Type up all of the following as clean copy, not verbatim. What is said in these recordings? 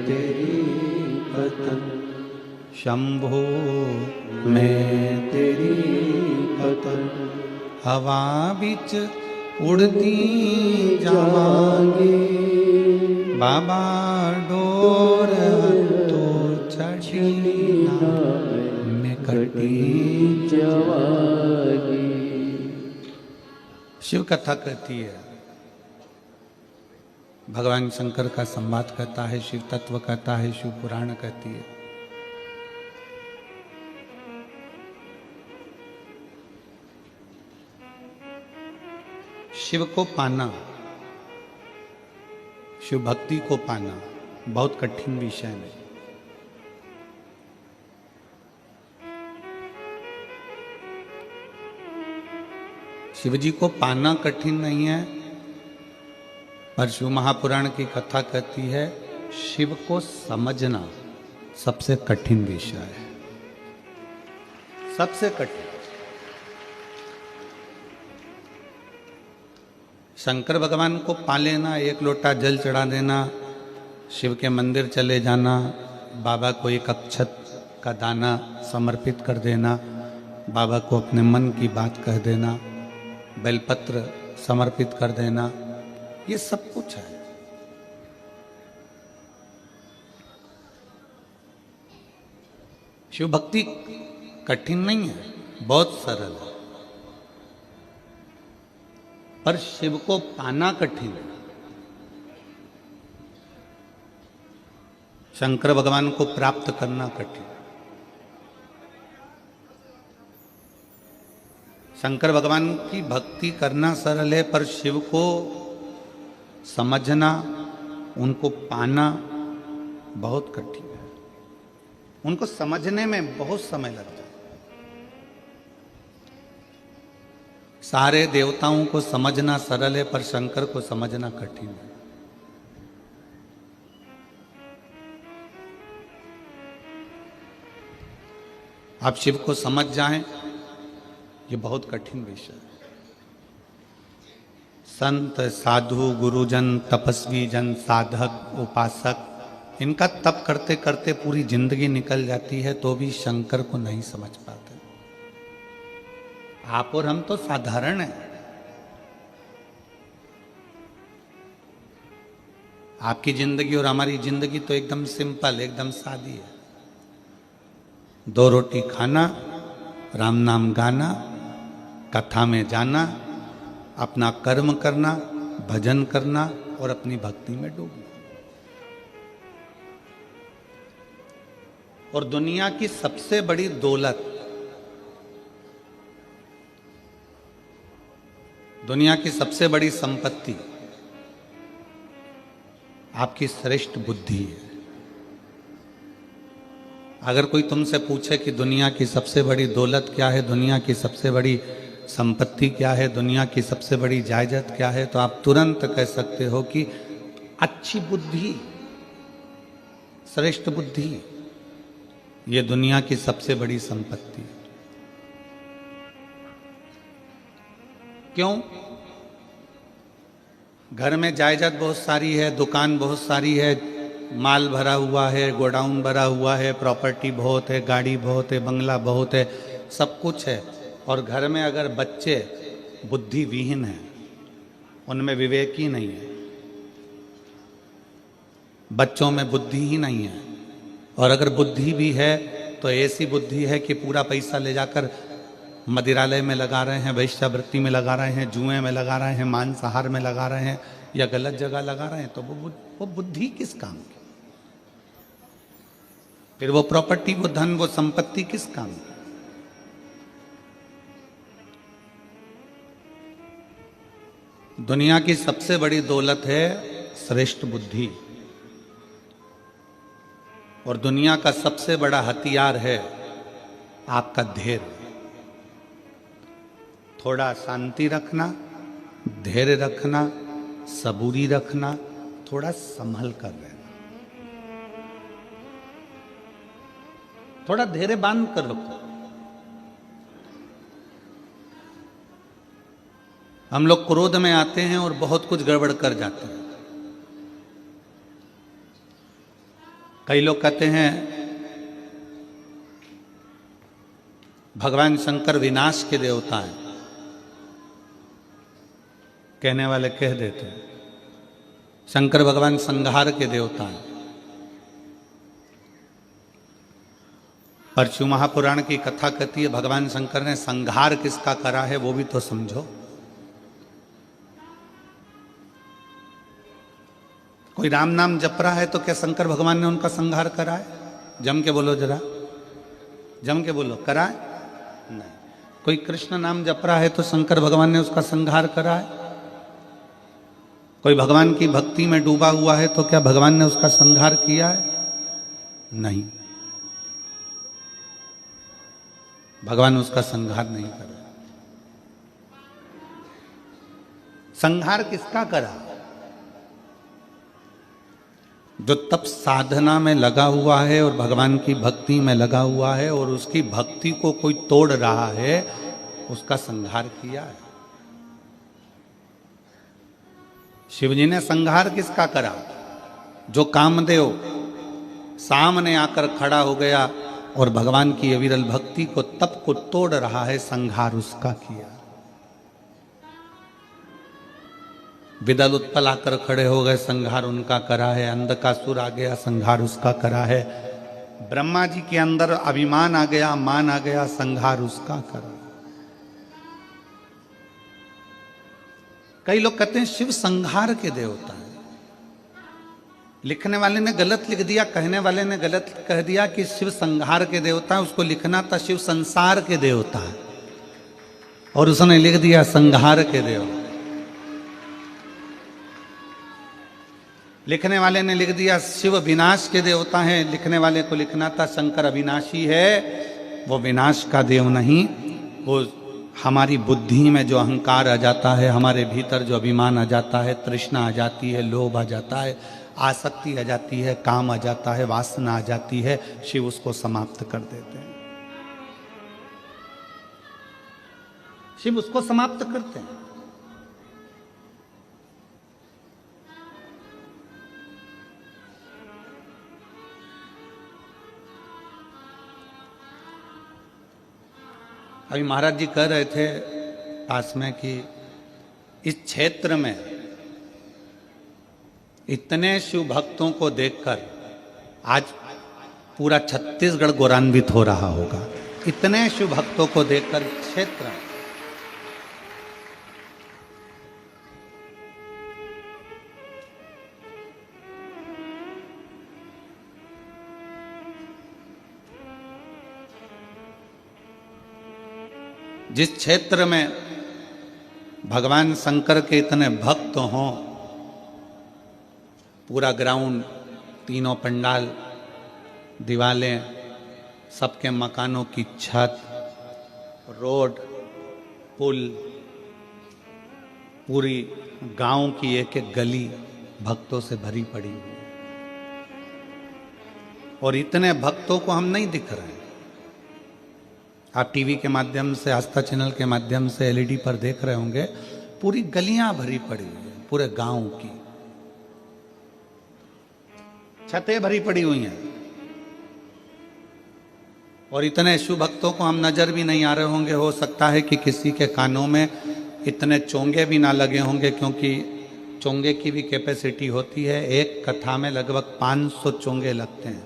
तेरी पतन, शंभो मैं तेरी पतन, हवा बिच उड़ती जावांगी, बाबा डोर तो चढ़ी ना मैं कटी जावांगी। शिव कथा कहती है, भगवान शंकर का संवाद कहता है, शिव तत्व कहता है, शिव पुराण कहती है। शिव को पाना, शिव भक्ति को पाना बहुत कठिन विषय है। शिव जी को पाना कठिन नहीं है, पर शिव महापुराण की कथा कहती है शिव को समझना सबसे कठिन विषय है, सबसे कठिन। शंकर भगवान को पा लेना, एक लोटा जल चढ़ा देना, शिव के मंदिर चले जाना, बाबा को एक अक्षत का दाना समर्पित कर देना, बाबा को अपने मन की बात कह देना, बेलपत्र समर्पित कर देना, ये सब कुछ है। शिव भक्ति कठिन नहीं है, बहुत सरल है, पर शिव को पाना कठिन है। शंकर भगवान को प्राप्त करना कठिन। शंकर भगवान की भक्ति करना सरल है, पर शिव को समझना, उनको पाना बहुत कठिन है। उनको समझने में बहुत समय लगता है। सारे देवताओं को समझना सरल है, पर शंकर को समझना कठिन है। आप शिव को समझ जाएं, ये बहुत कठिन विषय है। संत, साधु, गुरुजन, तपस्वी जन, साधक, उपासक, इनका तप करते करते पूरी जिंदगी निकल जाती है, तो भी शंकर को नहीं समझ पाते। आप और हम तो साधारण हैं। आपकी जिंदगी और हमारी जिंदगी तो एकदम सिंपल, एकदम सादी है। 2 रोटी खाना, राम नाम गाना, कथा में जाना, अपना कर्म करना, भजन करना और अपनी भक्ति में डूबना। और दुनिया की सबसे बड़ी दौलत, दुनिया की सबसे बड़ी संपत्ति आपकी श्रेष्ठ बुद्धि है। अगर कोई तुमसे पूछे कि दुनिया की सबसे बड़ी दौलत क्या है, दुनिया की सबसे बड़ी संपत्ति क्या है, दुनिया की सबसे बड़ी जायदाद क्या है, तो आप तुरंत कह सकते हो कि अच्छी बुद्धि, श्रेष्ठ बुद्धि, ये दुनिया की सबसे बड़ी संपत्ति है। क्यों? घर में जायदाद बहुत सारी है, दुकान बहुत सारी है, माल भरा हुआ है, गोडाउन भरा हुआ है, प्रॉपर्टी बहुत है, गाड़ी बहुत है, बंगला बहुत है, सब कुछ है। और घर में अगर बच्चे बुद्धि विहीन हैं, उनमें विवेक ही नहीं है, बच्चों में बुद्धि ही नहीं है, और अगर बुद्धि भी है तो ऐसी बुद्धि है कि पूरा पैसा ले जाकर मदिरालय में लगा रहे हैं, वैश्यावृत्ति में लगा रहे हैं, जुए में लगा रहे हैं, मांसाहार में लगा रहे हैं, या गलत जगह लगा रहे हैं, तो वो बुद्धि किस काम की? फिर वो प्रॉपर्टी, वो धन, वो संपत्ति किस काम की? दुनिया की सबसे बड़ी दौलत है श्रेष्ठ बुद्धि, और दुनिया का सबसे बड़ा हथियार है आपका धैर्य। थोड़ा शांति रखना, धैर्य रखना, सबूरी रखना, थोड़ा संभल कर रहना, थोड़ा धैर्य बांध कर रखो। हम लोग क्रोध में आते हैं और बहुत कुछ गड़बड़ कर जाते हैं। कई लोग कहते हैं भगवान शंकर विनाश के देवता हैं, कहने वाले कह देते हैं शंकर भगवान संहार के देवता हैं। परशु महापुराण की कथा कहती है भगवान शंकर ने संहार किसका करा है वो भी तो समझो। कोई राम नाम जप रहा है तो क्या शंकर भगवान ने उनका संहार करा है? जम के बोलो जरा, जम के बोलो, करा है? नहीं। कोई कृष्ण नाम जप रहा है तो शंकर भगवान ने उसका संहार करा है? कोई भगवान की भक्ति में डूबा हुआ है तो क्या भगवान ने उसका संहार किया है? नहीं, भगवान उसका संहार नहीं कर रहे। संहार किसका करा? जो तप साधना में लगा हुआ है और भगवान की भक्ति में लगा हुआ है और उसकी भक्ति को कोई तोड़ रहा है, उसका संहार किया है। शिवजी ने संहार किसका करा? जो कामदेव सामने आकर खड़ा हो गया और भगवान की अविरल भक्ति को तप को तोड़ रहा है, संहार उसका किया। विदल उत्पल आकर खड़े हो गए, संहार उनका करा है। अंधकासुर आ गया, संहार उसका करा है। ब्रह्मा जी के अंदर अभिमान आ गया, मान आ गया, संहार उसका करा। कई लोग कहते हैं शिव संहार के देवता हैं। लिखने वाले ने गलत लिख दिया, कहने वाले ने गलत कह दिया कि शिव संहार के देवता है। उसको लिखना था शिव संसार के देवता है और उसने लिख दिया संहार के देवता। लिखने वाले ने लिख दिया शिव विनाश के देवता हैं, लिखने वाले को लिखना था शंकर अविनाशी है, वो विनाश का देव नहीं। वो हमारी बुद्धि में जो अहंकार आ जाता है, हमारे भीतर जो अभिमान आ जाता है, तृष्णा आ जाती है, लोभ आ जाता है, आसक्ति आ जाती है, काम आ जाता है, वासना आ जाती है, शिव उसको समाप्त कर देते हैं। शिव उसको समाप्त करते हैं। अभी महाराज जी कह रहे थे पास में कि इस क्षेत्र में इतने शिव भक्तों को देखकर आज पूरा छत्तीसगढ़ गौरवान्वित हो रहा होगा। इतने शिव भक्तों को देखकर क्षेत्र जिस क्षेत्र में भगवान शंकर के इतने भक्त हों, पूरा ग्राउंड, तीनों पंडाल, दीवालें, सबके मकानों की छत, रोड, पुल, पूरी गांव की एक एक गली भक्तों से भरी पड़ी हुई है। और इतने भक्तों को हम नहीं दिख रहे हैं। आप टीवी के माध्यम से, आस्था चैनल के माध्यम से, एलईडी पर देख रहे होंगे, पूरी गलियां भरी पड़ी हुई है, पूरे गांव की छतें भरी पड़ी हुई हैं। और इतने शिव भक्तों को हम नजर भी नहीं आ रहे होंगे। हो सकता है कि किसी के कानों में इतने चोंगे भी ना लगे होंगे, क्योंकि चोंगे की भी कैपेसिटी होती है। एक कथा में लगभग 500 चोंगे लगते हैं।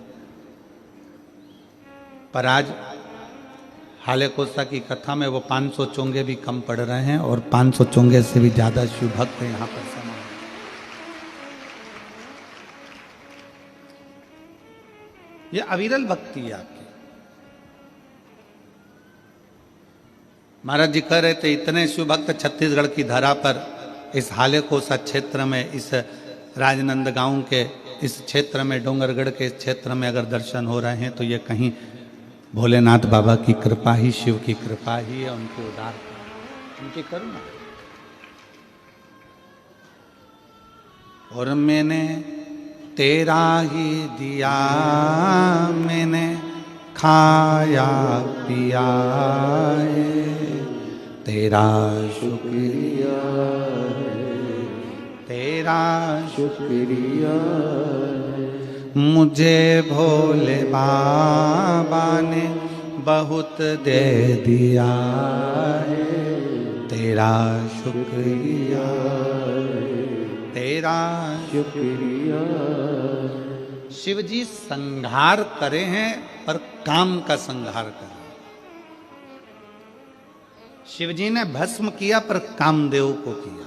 पर आज हाले कोसा की कथा में वो 500 चोंगे भी कम पड़ रहे हैं और 500 चोंगे से भी ज्यादा शिव भक्त यहाँ पर समा है। ये अविरल भक्ति है आपकी। महाराज जी कह रहे थे इतने शिव भक्त छत्तीसगढ़ की धरा पर, इस हाले कोसा क्षेत्र में, इस राजनांदगांव के इस क्षेत्र में, डोंगरगढ़ के इस क्षेत्र में अगर दर्शन हो रहे हैं तो ये कहीं भोलेनाथ बाबा की कृपा ही, शिव की कृपा ही है, उनकी उदार, उनकी करुणा। और मैंने तेरा ही दिया, मैंने खाया पिया, तेरा शुक्रिया है, तेरा शुक्रिया है। मुझे भोले बाबा ने बहुत दे दिया है, तेरा शुक्रिया, तेरा शुक्रिया। शिव जी संहार करे हैं पर काम का संहार करे। शिव जी ने भस्म किया पर कामदेव को किया।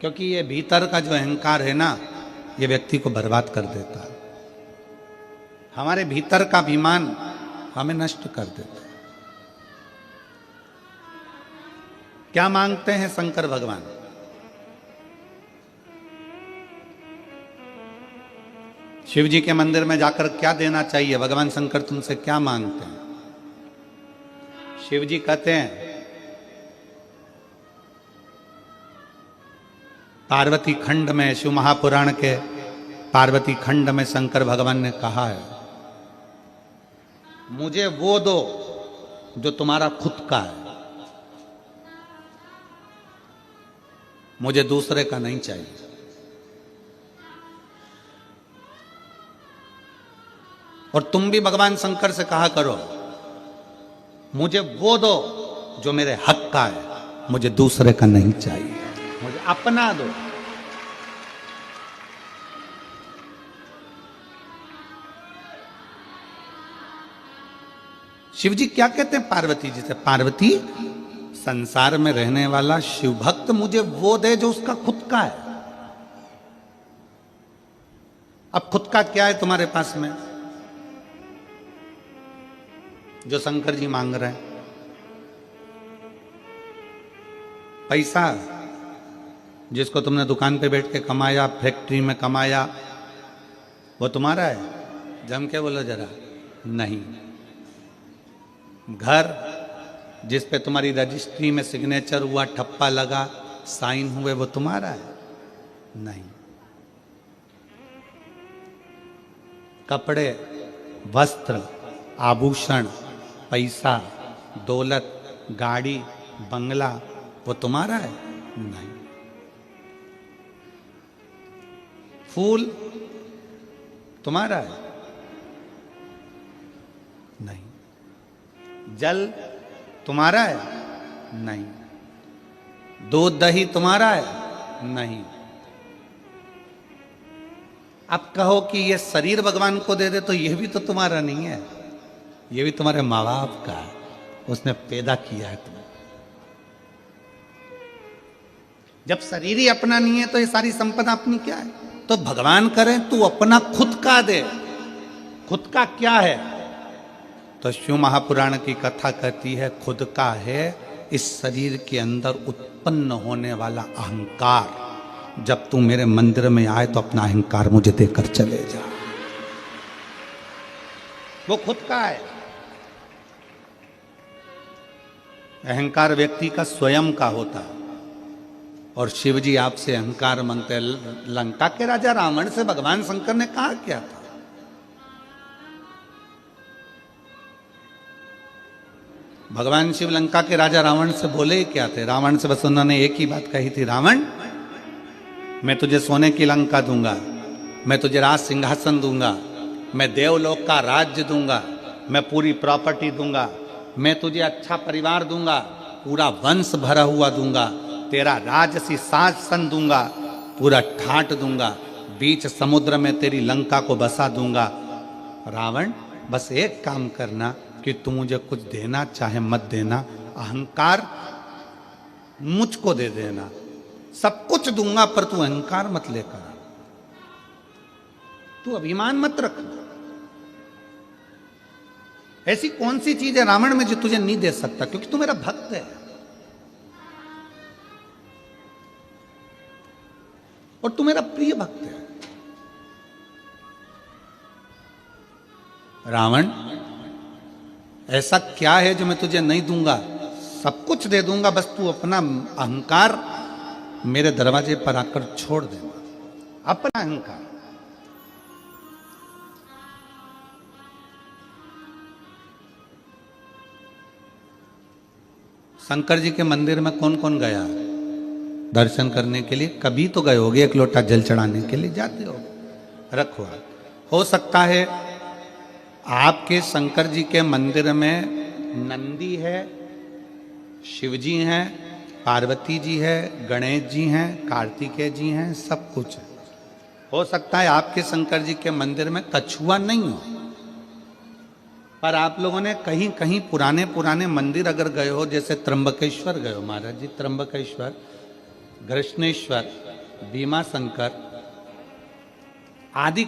क्योंकि ये भीतर का जो अहंकार है ना, ये व्यक्ति को बर्बाद कर देता है। हमारे भीतर का अभिमान हमें नष्ट कर देता है। क्या मांगते हैं शंकर भगवान? शिव जी के मंदिर में जाकर क्या देना चाहिए? भगवान शंकर तुमसे क्या मांगते हैं? शिव जी कहते हैं, पार्वती खंड में, शिव महापुराण के पार्वती खंड में शंकर भगवान ने कहा है, मुझे वो दो जो तुम्हारा खुद का है, मुझे दूसरे का नहीं चाहिए। और तुम भी भगवान शंकर से कहा करो, मुझे वो दो जो मेरे हक का है, मुझे दूसरे का नहीं चाहिए, मुझे अपना दो। शिव जी क्या कहते हैं पार्वती जी से? पार्वती, संसार में रहने वाला शिव भक्त मुझे वो दे जो उसका खुद का है। अब खुद का क्या है तुम्हारे पास में जो शंकर जी मांग रहे हैं? पैसा, जिसको तुमने दुकान पे बैठ के कमाया, फैक्ट्री में कमाया, वो तुम्हारा है? जम के बोलो जरा। नहीं। घर, जिस पे तुम्हारी रजिस्ट्री में सिग्नेचर हुआ, ठप्पा लगा, साइन हुए, वो तुम्हारा है? नहीं। कपड़े, वस्त्र, आभूषण, पैसा, दौलत, गाड़ी, बंगला, वो तुम्हारा है? नहीं। फूल तुम्हारा है? नहीं। जल तुम्हारा है? नहीं। दूध दही तुम्हारा है? नहीं। अब कहो कि ये शरीर भगवान को दे दे, तो यह भी तो तुम्हारा नहीं है, ये भी तुम्हारे माँ बाप का है, उसने पैदा किया है तुम्हें। जब शरीर ही अपना नहीं है तो ये सारी संपदा अपनी क्या है? तो भगवान करें तू अपना खुद का दे। खुद का क्या है? तो शिव महापुराण की कथा कहती है, खुद का है इस शरीर के अंदर उत्पन्न होने वाला अहंकार। जब तू मेरे मंदिर में आए तो अपना अहंकार मुझे देकर चले जा। वो खुद का है। अहंकार व्यक्ति का स्वयं का होता है। और शिव जी आपसे अहंकार मांगते हैं। लंका के राजा रावण से भगवान शंकर ने कहा क्या था? भगवान शिव लंका के राजा रावण से बोले क्या थे? रावण से बस उन्होंने एक ही बात कही थी, रावण मैं तुझे सोने की लंका दूंगा, मैं तुझे राज सिंहासन दूंगा, मैं देवलोक का राज्य दूंगा, मैं पूरी प्रॉपर्टी दूंगा, मैं तुझे अच्छा परिवार दूंगा, पूरा वंश भरा हुआ दूंगा, तेरा राजसी शासन दूंगा, पूरा ठाट दूंगा, बीच समुद्र में तेरी लंका को बसा दूंगा। रावण बस एक काम करना कि तू मुझे कुछ देना चाहे मत देना, अहंकार मुझको दे देना, सब कुछ दूंगा पर तू अहंकार मत लेकर, तू अभिमान मत रख। ऐसी कौन सी चीज है रावण में जो तुझे नहीं दे सकता? क्योंकि तू मेरा भक्त है और तू मेरा प्रिय भक्त है। रावण ऐसा क्या है जो मैं तुझे नहीं दूंगा? सब कुछ दे दूंगा, बस तू अपना अहंकार मेरे दरवाजे पर आकर छोड़ देना, अपना अहंकार। शंकर जी के मंदिर में कौन कौन गया दर्शन करने के लिए? कभी तो गए होगे, एक लोटा जल चढ़ाने के लिए जाते हो। रखो आप। हो सकता है आपके शंकर जी के मंदिर में नंदी है, शिव जी हैं, पार्वती जी है, गणेश जी हैं, कार्तिकेय जी हैं, सब कुछ है। हो सकता है आपके शंकर जी के मंदिर में कछुआ नहीं हो, पर आप लोगों ने कहीं कहीं पुराने पुराने मंदिर अगर गए हो, जैसे त्र्यंबकेश्वर गए हो महाराज जी, त्र्यंबकेश्वर, कृष्णेश्वर, भीमा शंकर, आदि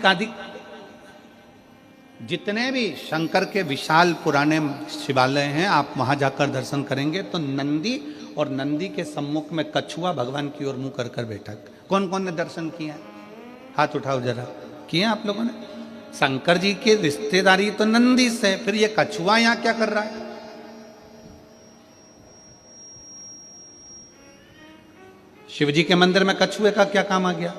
जितने भी शंकर के विशाल पुराने शिवालय हैं, आप वहां जाकर दर्शन करेंगे तो नंदी और नंदी के सम्मुख में कछुआ भगवान की ओर मुंह कर कर बैठा। कौन कौन ने दर्शन किए हैं? हाथ उठाओ जरा। किए आप लोगों ने? शंकर जी की रिश्तेदारी तो नंदी से, फिर ये कछुआ यहां क्या कर रहा है? शिव जी के मंदिर में कछुए का क्या काम आ गया?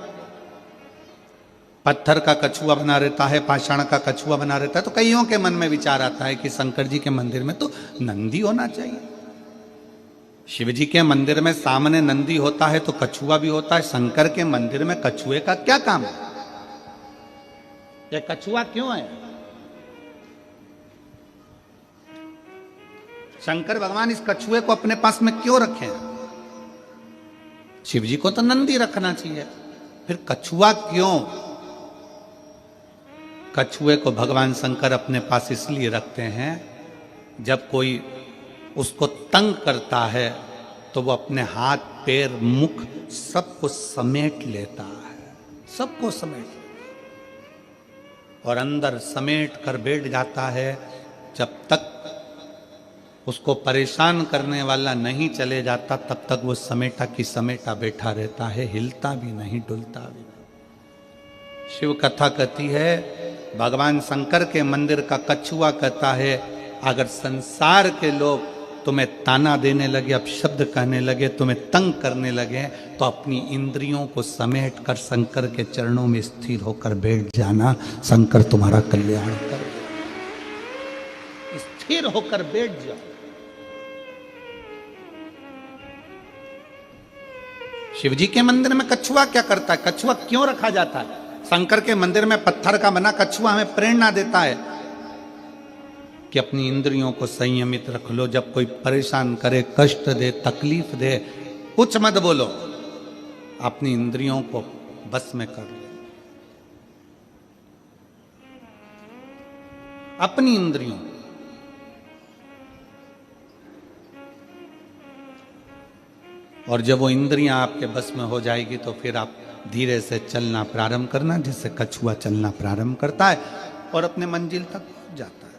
पत्थर का कछुआ बना रहता है, पाषाण का कछुआ बना रहता है, तो कईयों के मन में विचार आता है कि शंकर जी के मंदिर में तो नंदी होना चाहिए। शिव जी के मंदिर में सामने नंदी होता है तो कछुआ भी होता है, शंकर के मंदिर में कछुए का क्या काम है? ये कछुआ क्यों है? शंकर भगवान इस कछुए को अपने पास में क्यों रखे? शिव जी को तो नंदी रखना चाहिए, फिर कछुआ क्यों? कछुए को भगवान शंकर अपने पास इसलिए रखते हैं, जब कोई उसको तंग करता है तो वो अपने हाथ पैर मुख सबको समेट लेता है, सबको समेट और अंदर समेट कर बैठ जाता है। जब तक उसको परेशान करने वाला नहीं चले जाता तब तक वो समेटा की समेटा बैठा रहता है, हिलता भी नहीं, डुलता भी नहीं। शिव कथा कहती है, भगवान शंकर के मंदिर का कछुआ कहता है, अगर संसार के लोग तुम्हें ताना देने लगे, अपशब्द कहने लगे, तुम्हें तंग करने लगे, तो अपनी इंद्रियों को समेट कर शंकर के चरणों में स्थिर होकर बैठ जाना, शंकर तुम्हारा कल्याण कर। स्थिर होकर बैठ जाओ। शिव जी के मंदिर में कछुआ क्या करता है? कछुआ क्यों रखा जाता है? शंकर के मंदिर में पत्थर का बना कछुआ हमें प्रेरणा देता है कि अपनी इंद्रियों को संयमित रख लो। जब कोई परेशान करे, कष्ट दे, तकलीफ दे, कुछ मत बोलो, अपनी इंद्रियों को बस में कर लो। अपनी इंद्रियों, और जब वो इंद्रियां आपके बस में हो जाएगी तो फिर आप धीरे से चलना प्रारंभ करना, जिससे कछुआ चलना प्रारंभ करता है और अपने मंजिल तक पहुंच जाता है।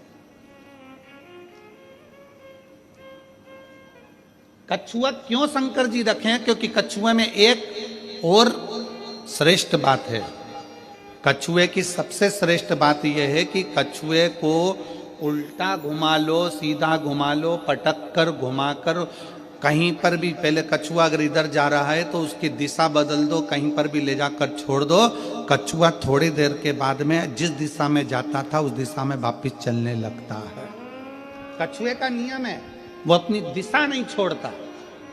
कछुआ क्यों शंकर जी रखे हैं? क्योंकि कछुए में एक और श्रेष्ठ बात है। कछुए की सबसे श्रेष्ठ बात यह है कि कछुए को उल्टा घुमा लो, सीधा घुमा लो, पटक कर, घुमा कर, कहीं पर भी, पहले कछुआ अगर इधर जा रहा है तो उसकी दिशा बदल दो, कहीं पर भी ले जाकर छोड़ दो, कछुआ थोड़ी देर के बाद में जिस दिशा में जाता था उस दिशा में वापिस चलने लगता है। कछुए का नियम है, वो अपनी दिशा नहीं छोड़ता।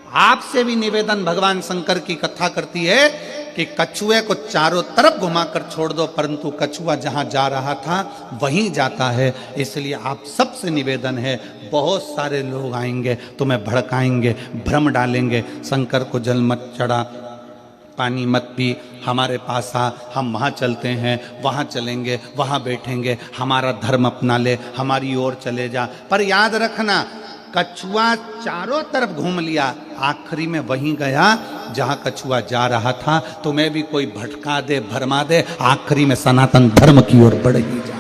आपसे भी निवेदन भगवान शंकर की कथा करती है कि कछुए को चारों तरफ घुमाकर छोड़ दो, परंतु कछुआ जहां जा रहा था वहीं जाता है। इसलिए आप सबसे निवेदन है, बहुत सारे लोग आएंगे, तुम्हें भड़काएंगे, भ्रम डालेंगे, शंकर को जल मत चढ़ा, पानी मत पी, हमारे पास आ, हम वहाँ चलते हैं, वहाँ चलेंगे, वहाँ बैठेंगे, हमारा धर्म अपना ले, हमारी ओर चले जा। पर याद रखना, कछुआ चारों तरफ घूम लिया, आखिरी में वहीं गया जहां कछुआ जा रहा था। तुम्हें भी कोई भटका दे, भरमा दे, आखिरी में सनातन धर्म की ओर बढ़ ही जाना।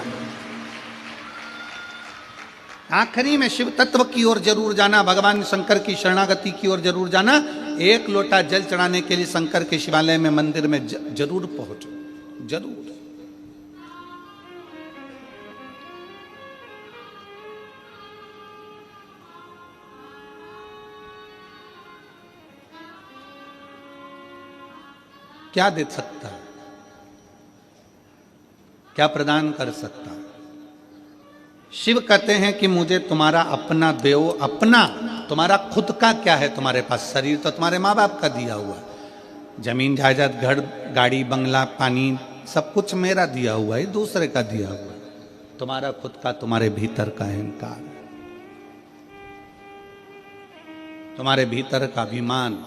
आखिरी में शिव तत्व की ओर जरूर जाना, भगवान शंकर की शरणागति की ओर जरूर जाना। एक लोटा जल चढ़ाने के लिए शंकर के शिवालय में, मंदिर में जरूर पहुंचो, जरूर। क्या दे सकता है? क्या प्रदान कर सकता है? शिव कहते हैं कि मुझे तुम्हारा अपना दो, अपना तुम्हारा खुद का क्या है तुम्हारे पास? शरीर तो तुम्हारे माँ बाप का दिया हुआ, जमीन जायदाद घर गाड़ी बंगला पानी सब कुछ मेरा दिया हुआ है, दूसरे का दिया हुआ है। तुम्हारा खुद का, तुम्हारे भीतर का अहंकार, तुम्हारे भीतर का अभिमान।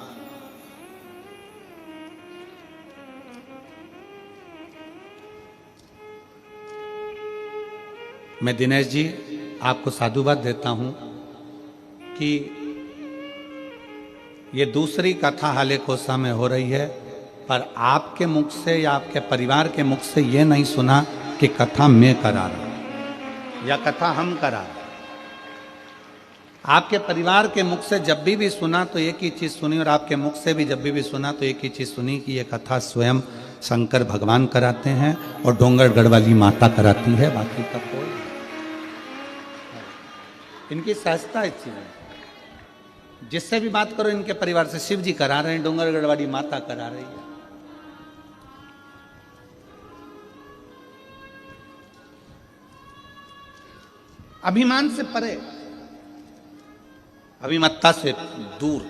मैं दिनेश जी आपको साधुवाद देता हूं कि ये दूसरी कथा हाले कोसा में हो रही है, पर आपके मुख से या आपके परिवार के मुख से ये नहीं सुना कि कथा मैं करा रहा हूं या कथा हम करा रहे। आपके परिवार के मुख से जब भी सुना तो एक ही चीज सुनी, और आपके मुख से भी जब भी सुना तो एक ही चीज सुनी कि ये कथा स्वयं शंकर भगवान कराते हैं और डोंगरगढ़ वाली माता कराती है, बाकी का कोई। इनकी सहजता इस चीज में, जिससे भी बात करो इनके परिवार से, शिव जी करा रहे हैं, डोंगरगढ़ वाली माता करा रही है। अभिमान से परे, अभिमत्ता से दूर।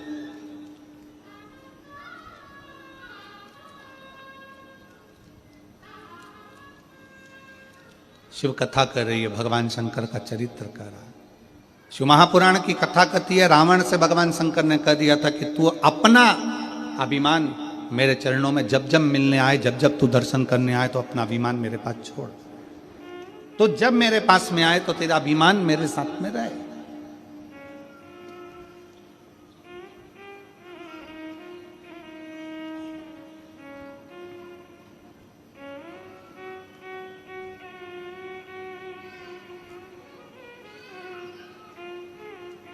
शिव कथा कर रही है, भगवान शंकर का चरित्र कर रहा है। शिव महापुराण की कथा कहती है, रावण से भगवान शंकर ने कह दिया था कि तू अपना अभिमान मेरे चरणों में जब जब मिलने आए, जब जब तू दर्शन करने आए तो अपना अभिमान मेरे पास छोड़, तो जब मेरे पास में आए तो तेरा अभिमान मेरे साथ में रहे।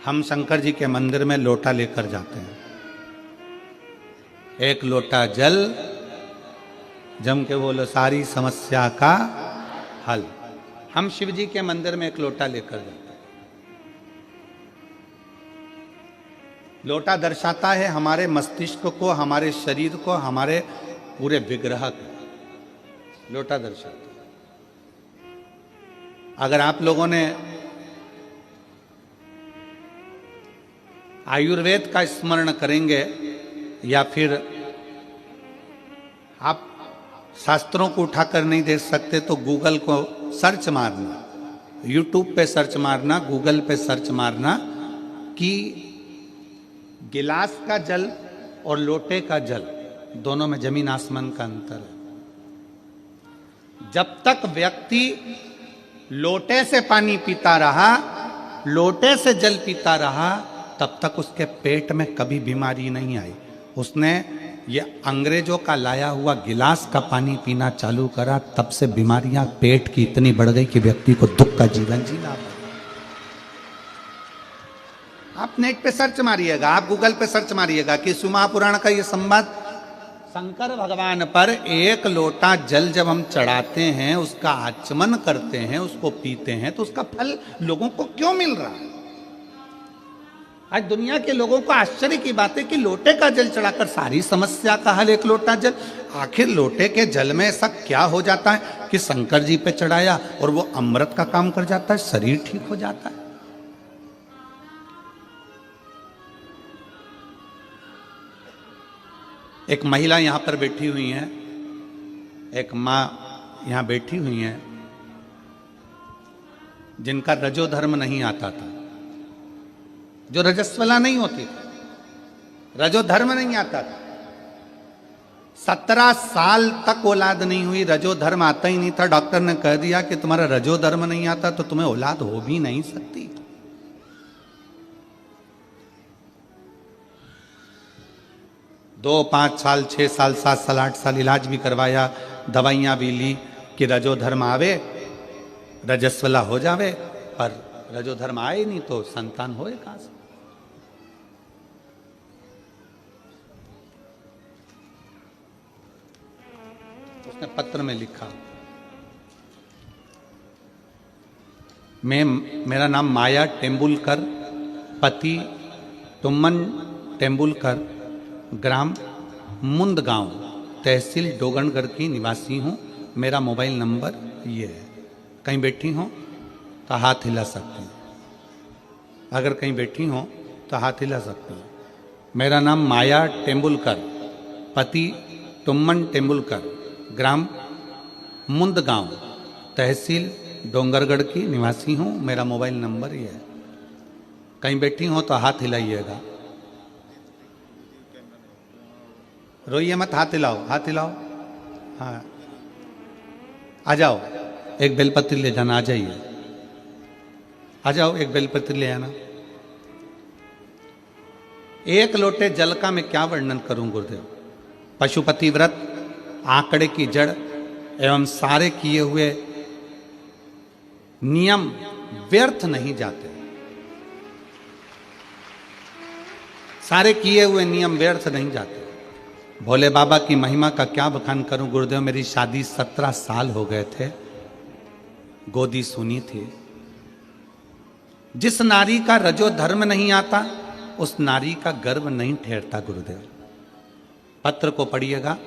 हम शंकर जी के मंदिर में लोटा लेकर जाते हैं, एक लोटा जल, जम के बोलो सारी समस्या का हल। हम शिव जी के मंदिर में एक लोटा लेकर जाते हैं। लोटा दर्शाता है हमारे मस्तिष्क को, हमारे शरीर को, हमारे पूरे विग्रह को। लोटा दर्शाता है। अगर आप लोगों ने आयुर्वेद का स्मरण करेंगे या फिर आप शास्त्रों को उठाकर नहीं देख सकते तो गूगल को सर्च मारना, यूट्यूब पे सर्च मारना, गूगल पे सर्च मारना कि गिलास का जल और लोटे का जल, दोनों में जमीन आसमान का अंतर है। जब तक व्यक्ति लोटे से पानी पीता रहा, लोटे से जल पीता रहा, तब तक उसके पेट में कभी बीमारी नहीं आई। उसने ये अंग्रेजों का लाया हुआ गिलास का पानी पीना चालू करा, तब से बीमारियां पेट की इतनी बढ़ गई कि व्यक्ति को दुख का जीवन जीना पड़ा। आप नेट पे सर्च मारिएगा, आप गूगल पे सर्च मारिएगा कि शिव महापुराण का ये संवाद, शंकर भगवान पर एक लोटा जल जब हम चढ़ाते हैं, उसका आचमन करते हैं, उसको पीते हैं, तो उसका फल लोगों को क्यों मिल रहा है? आज दुनिया के लोगों को आश्चर्य की बात है कि लोटे का जल चढ़ाकर सारी समस्या का हल, एक लोटा जल। आखिर लोटे के जल में ऐसा क्या हो जाता है कि शंकर जी पे चढ़ाया और वो अमृत का काम कर जाता है, शरीर ठीक हो जाता है। एक महिला यहां पर बैठी हुई है, एक मां यहां बैठी हुई है, जिनका रजोधर्म नहीं आता था, जो रजस्वला नहीं होती थी, रजोधर्म नहीं आता था। 17 साल तक औलाद नहीं हुई, रजोधर्म आता ही नहीं था। डॉक्टर ने कह दिया कि तुम्हारा रजोधर्म नहीं आता तो तुम्हें औलाद हो भी नहीं सकती। दो 5 साल 6 साल 7 साल 8 साल इलाज भी करवाया, दवाइयां भी ली कि रजोधर्म आवे, रजस्वला हो जावे, पर रजोधर्म आए नहीं तो संतान होए कहां से? उसने पत्र में लिखा, मेरा नाम माया टेम्बुलकर, पति तुमन टेम्बुलकर, ग्राम मुंदगांव, तहसील डोंगरगढ़ की निवासी हूँ। मेरा मोबाइल नंबर ये है। कहीं बैठी हो तो हाथ हिला सकती हैं। अगर कहीं बैठी हो तो हाथ हिला सकती हैं। मेरा नाम माया टेम्बुलकर, पति टुम्मन टेम्बुलकर, ग्राम मुंदगांव, तहसील डोंगरगढ़ की निवासी हूँ। मेरा मोबाइल नंबर ही है। कहीं बैठी हो तो हाथ हिलाइएगा। रोइए मत, हाथ हिलाओ, हाथ हिलाओ। हाँ, आ जाओ, एक बेलपत्र ले जाना। आ जाइए, आ जाओ, एक बेलपत्र ले आना। एक लोटे जल का मैं क्या वर्णन करूं गुरुदेव। पशुपति व्रत, आंकड़े की जड़ एवं सारे किए हुए नियम व्यर्थ नहीं जाते। सारे किए हुए नियम व्यर्थ नहीं जाते। भोले बाबा की महिमा का क्या बखान करूं गुरुदेव। मेरी शादी 17 साल हो गए थे, गोदी सुनी थी। जिस नारी का रजो धर्म नहीं आता उस नारी का गर्व नहीं ठहरता गुरुदेव। पत्र को पढ़िएगा।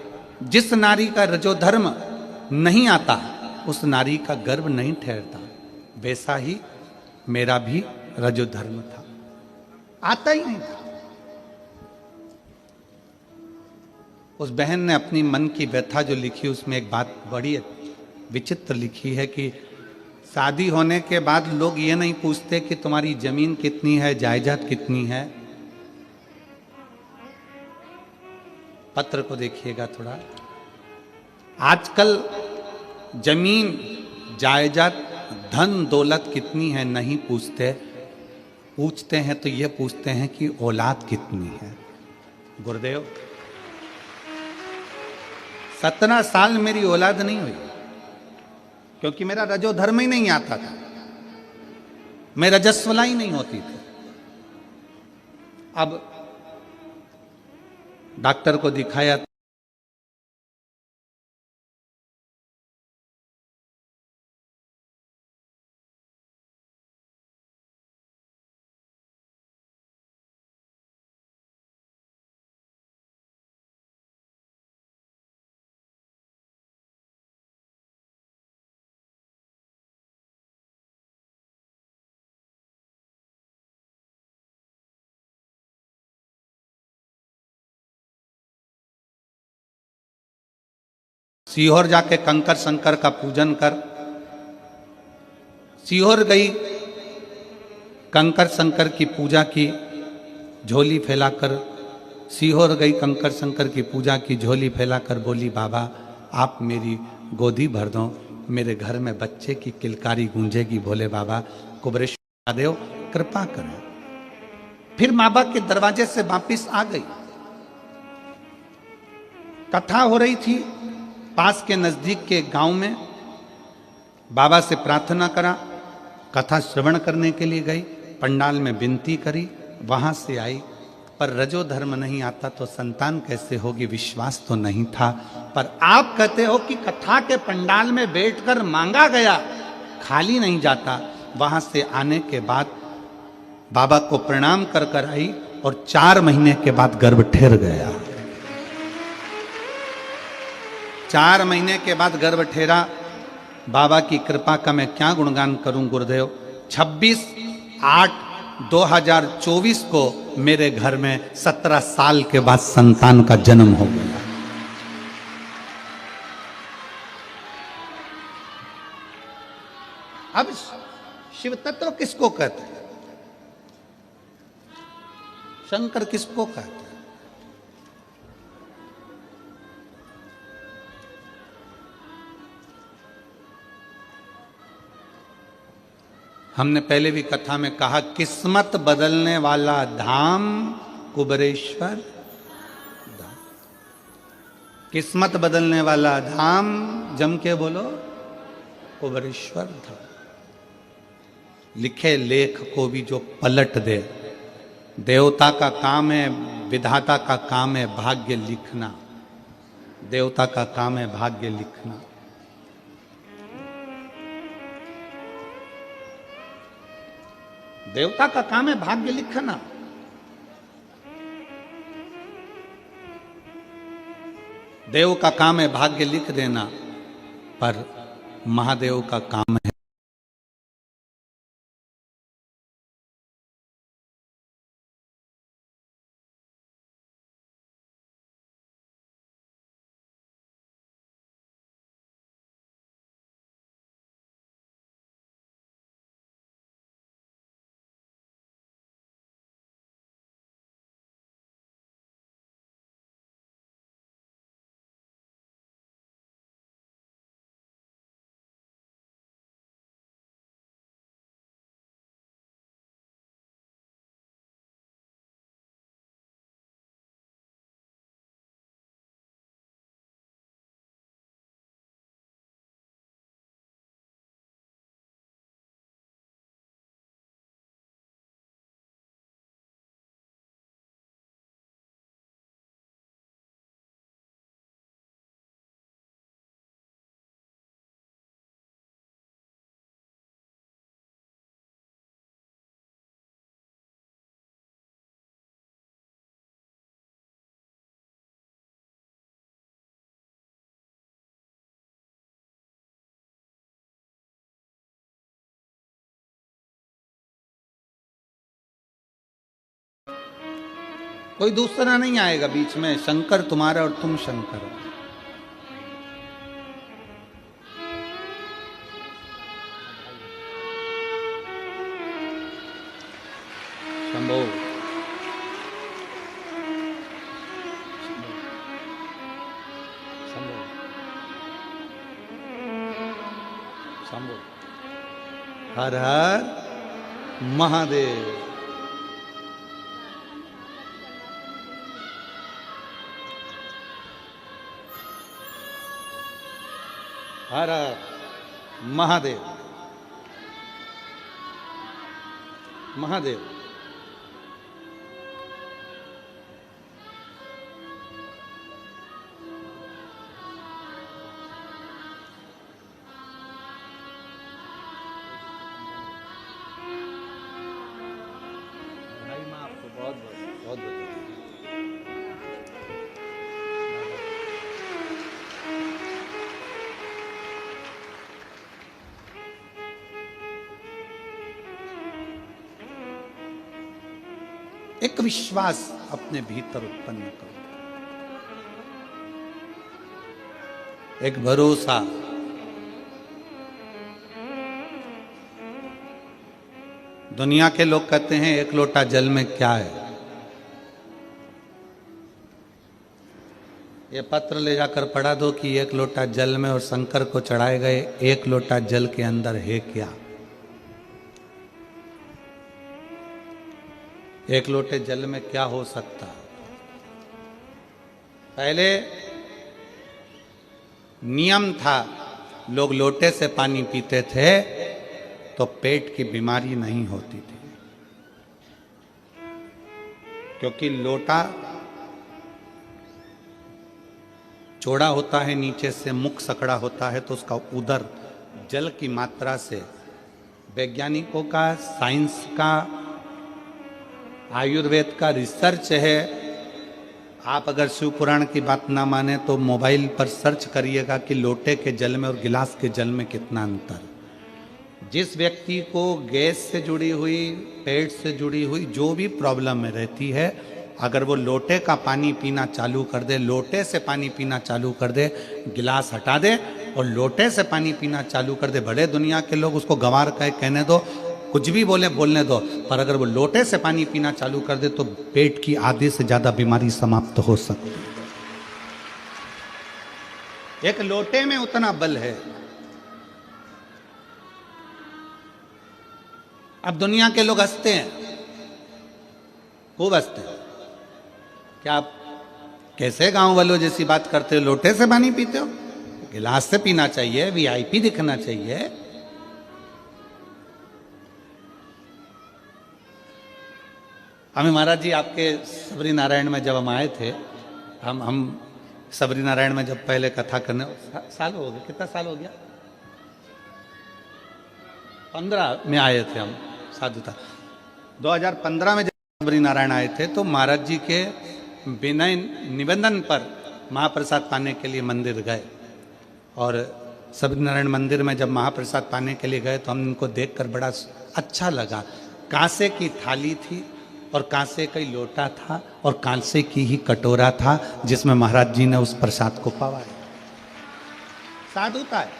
जिस नारी का रजो धर्म नहीं आता उस नारी का गर्व नहीं ठहरता। वैसा ही मेरा भी रजो धर्म था, आता ही नहीं था। उस बहन ने अपनी मन की व्यथा जो लिखी उसमें एक बात बड़ी विचित्र लिखी है कि शादी होने के बाद लोग ये नहीं पूछते कि तुम्हारी जमीन कितनी है, जायदाद कितनी है। पत्र को देखिएगा थोड़ा। आजकल जमीन, जायदाद, धन दौलत कितनी है नहीं पूछते। पूछते हैं तो ये पूछते हैं कि औलाद कितनी है। गुरुदेव 17 साल मेरी औलाद नहीं हुई क्योंकि मेरा रजो धर्म ही नहीं आता था। मैं रजस्वला ही नहीं होती थी। अब डॉक्टर को दिखाया, सीहोर जाके कंकर शंकर का पूजन कर। सीहोर गई, कंकर शंकर की पूजा की, झोली फैलाकर। सीहोर गई, कंकर शंकर की पूजा की, झोली फैलाकर बोली बाबा आप मेरी गोदी भर दो, मेरे घर में बच्चे की किलकारी गूंजेगी। भोले बाबा कुबरेश्वर देव कृपा करें। फिर माँ बाप के दरवाजे से वापिस आ गई। कथा हो रही थी पास के नजदीक के गांव में। बाबा से प्रार्थना करा, कथा श्रवण करने के लिए गई, पंडाल में विनती करी, वहां से आई। पर रजो धर्म नहीं आता तो संतान कैसे होगी, विश्वास तो नहीं था। पर आप कहते हो कि कथा के पंडाल में बैठकर मांगा गया, खाली नहीं जाता। वहां से आने के बाद बाबा को प्रणाम कर कर आई और 4 महीने के बाद गर्भ ठहर गया। 4 महीने के बाद गर्भ ठहरा। बाबा की कृपा का मैं क्या गुणगान करूं गुरुदेव। 26/8/2024 को मेरे घर में 17 साल के बाद संतान का जन्म हो गया। अब शिव तत्व किसको कहते हैं, शंकर किसको कहते हैं। हमने पहले भी कथा में कहा किस्मत बदलने वाला धाम कुबरेश्वर धाम। किस्मत बदलने वाला धाम, जम के बोलो, कुबरेश्वर धाम। लिखे लेख को भी जो पलट दे। देवता का काम है, विधाता का काम है भाग्य लिखना। देवता का काम है भाग्य लिखना। देवता का काम है भाग्य लिखना। देव का काम है भाग्य लिख देना, पर महादेव का काम है कोई दूसरा नहीं आएगा बीच में, शंकर तुम्हारा और तुम शंकर हो। शंभो शंभो शंभो हर हर महादेव। हर हर महादेव महादेव। भाई माँ आपको बहुत बहुत बहुत बहुत एक विश्वास अपने भीतर उत्पन्न करो, एक भरोसा। दुनिया के लोग कहते हैं एक लोटा जल में क्या है। ये पत्र ले जाकर पढ़ा दो कि एक लोटा जल में और शंकर को चढ़ाए गए एक लोटा जल के अंदर है क्या। एक लोटे जल में क्या हो सकता। पहले नियम था, लोग लोटे से पानी पीते थे तो पेट की बीमारी नहीं होती थी, क्योंकि लोटा चौड़ा होता है, नीचे से मुख सकड़ा होता है, तो उसका उदर जल की मात्रा से, वैज्ञानिकों का, साइंस का, आयुर्वेद का रिसर्च है। आप अगर शिव पुराण की बात ना माने तो मोबाइल पर सर्च करिएगा कि लोटे के जल में और गिलास के जल में कितना अंतर। जिस व्यक्ति को गैस से जुड़ी हुई, पेट से जुड़ी हुई जो भी प्रॉब्लम में रहती है, अगर वो लोटे का पानी पीना चालू कर दे, लोटे से पानी पीना चालू कर दे, गिलास हटा दे और लोटे से पानी पीना चालू कर दे, बड़े दुनिया के लोग उसको गंवार कहे, कहने दो, कुछ भी बोले बोलने दो, पर अगर वो लोटे से पानी पीना चालू कर दे तो पेट की आधे से ज्यादा बीमारी समाप्त हो सकती है। एक लोटे में उतना बल है। अब दुनिया के लोग हंसते हैं, खूब हंसते हैं। क्या आप कैसे गांव वालों जैसी बात करते हो, लोटे से पानी पीते हो? गिलास से पीना चाहिए, वीआईपी दिखना चाहिए। हमें महाराज जी आपके सबरी नारायण में जब हम आए थे, हम सबरी नारायण में जब पहले कथा करने, साल हो गया, कितना साल हो गया, 15 में आए थे हम साधुता। 2015 में जब सबरी नारायण आए थे तो महाराज जी के विनय निवेदन पर महाप्रसाद पाने के लिए मंदिर गए, और सबरी नारायण मंदिर में जब महाप्रसाद पाने के लिए गए तो हम इनको देखकर बड़ा अच्छा लगा। कांसे की थाली थी और कांसे का ही लोटा था और कांसे की ही कटोरा था जिसमें महाराज जी ने उस प्रसाद को पवाया। साधुता है।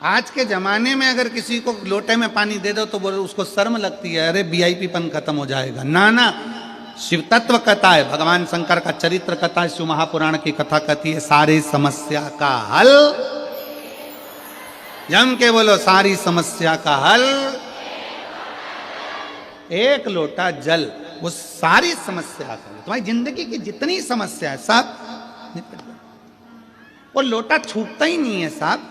आज के जमाने में अगर किसी को लोटे में पानी दे दो तो वो उसको शर्म लगती है, अरे वीआईपीपन खत्म हो जाएगा। ना ना, शिव तत्व कथा है, भगवान शंकर का चरित्र कथा है, शिव महापुराण की कथा कहती है सारी समस्या का हल। जम के बोलो, सारी समस्या का हल एक लोटा जल। वो सारी समस्या का, तुम्हारी जिंदगी की जितनी समस्या है सब निपट जाए। वो लोटा छूटता ही नहीं है साहब।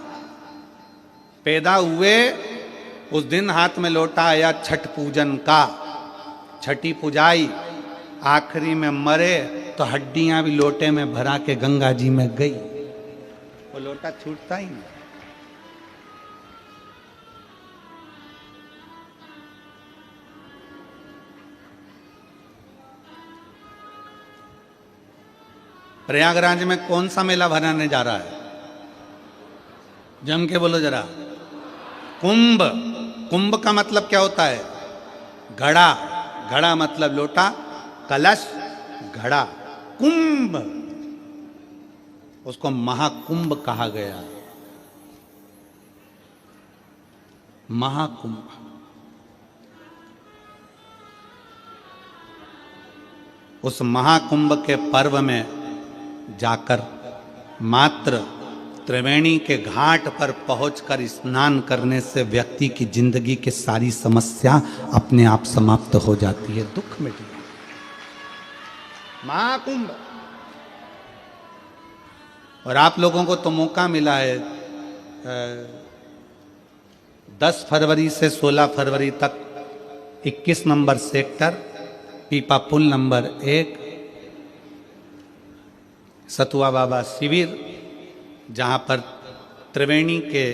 पैदा हुए उस दिन हाथ में लोटा आया छठ पूजन का, छठी पुजाई, आखिरी में मरे तो हड्डियां भी लोटे में भरा के गंगा जी में गई। वो लोटा छूटता ही नहीं। प्रयागराज में कौन सा मेला भराने जा रहा है? जम के बोलो जरा। कुंभ। कुंभ का मतलब क्या होता है? घड़ा। घड़ा मतलब लोटा, कलश घड़ा, कुंभ उसको महाकुंभ कहा गया। महाकुंभ उस महाकुंभ के पर्व में जाकर मात्र त्रिवेणी के घाट पर पहुंचकर स्नान करने से व्यक्ति की जिंदगी की सारी समस्या अपने आप समाप्त हो जाती है, दुख मिट जाता है। महाकुंभ। और आप लोगों को तो मौका मिला है 10 फरवरी से 16 फरवरी तक 21 नंबर सेक्टर, पीपा पुल नंबर 1, सतुआ बाबा शिविर, जहाँ पर त्रिवेणी के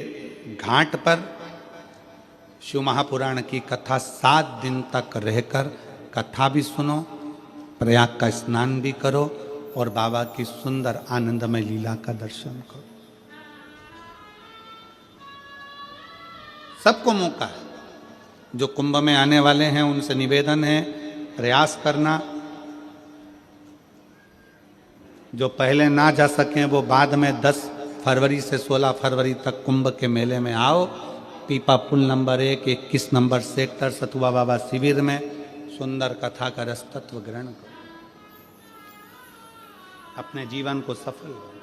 घाट पर शिव महापुराण की कथा 7 दिन तक रहकर कथा भी सुनो, प्रयाग का स्नान भी करो और बाबा की सुंदर आनंदमय लीला का दर्शन करो। सबको मौका है। जो कुंभ में आने वाले हैं उनसे निवेदन है प्रयास करना। जो पहले ना जा सकें वो बाद में 10 फरवरी से 16 फरवरी तक कुंभ के मेले में आओ। पीपा पुल नंबर 1, 21 नंबर सेक्टर, सतुआ बाबा शिविर में सुंदर कथा का रस तत्व ग्रहण करो, अपने जीवन को सफल करो।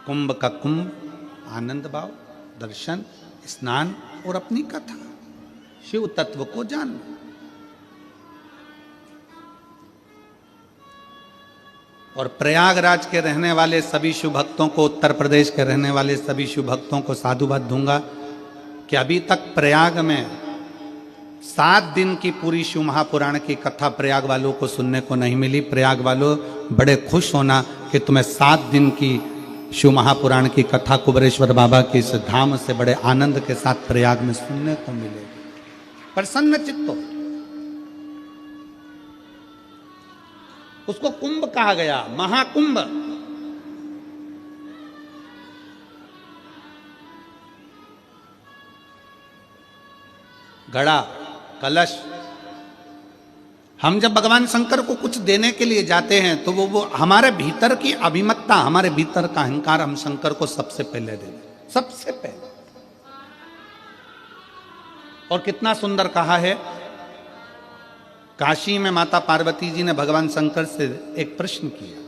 कुंभ का कुंभ, आनंद भाव, दर्शन, स्नान और अपनी कथा, शिव तत्व को जानना। और प्रयागराज के रहने वाले सभी शिव भक्तों को, उत्तर प्रदेश के रहने वाले सभी शिव भक्तों को साधुवाद दूंगा कि अभी तक प्रयाग में 7 दिन की पूरी शिव महापुराण की कथा प्रयाग वालों को सुनने को नहीं मिली। प्रयाग वालों बड़े खुश होना कि तुम्हें 7 दिन की शिव महापुराण की कथा कुबेरेश्वर बाबा के इस धाम से बड़े आनंद के साथ प्रयाग में सुनने को मिलेगी। प्रसन्न चित्त। उसको कुंभ कहा गया, महाकुंभ। घड़ा, कलश। हम जब भगवान शंकर को कुछ देने के लिए जाते हैं तो वो हमारे भीतर की अभिमतता, हमारे भीतर का अहंकार हम शंकर को सबसे पहले दे दें, सबसे पहले। और कितना सुंदर कहा है, काशी में माता पार्वती जी ने भगवान शंकर से एक प्रश्न किया।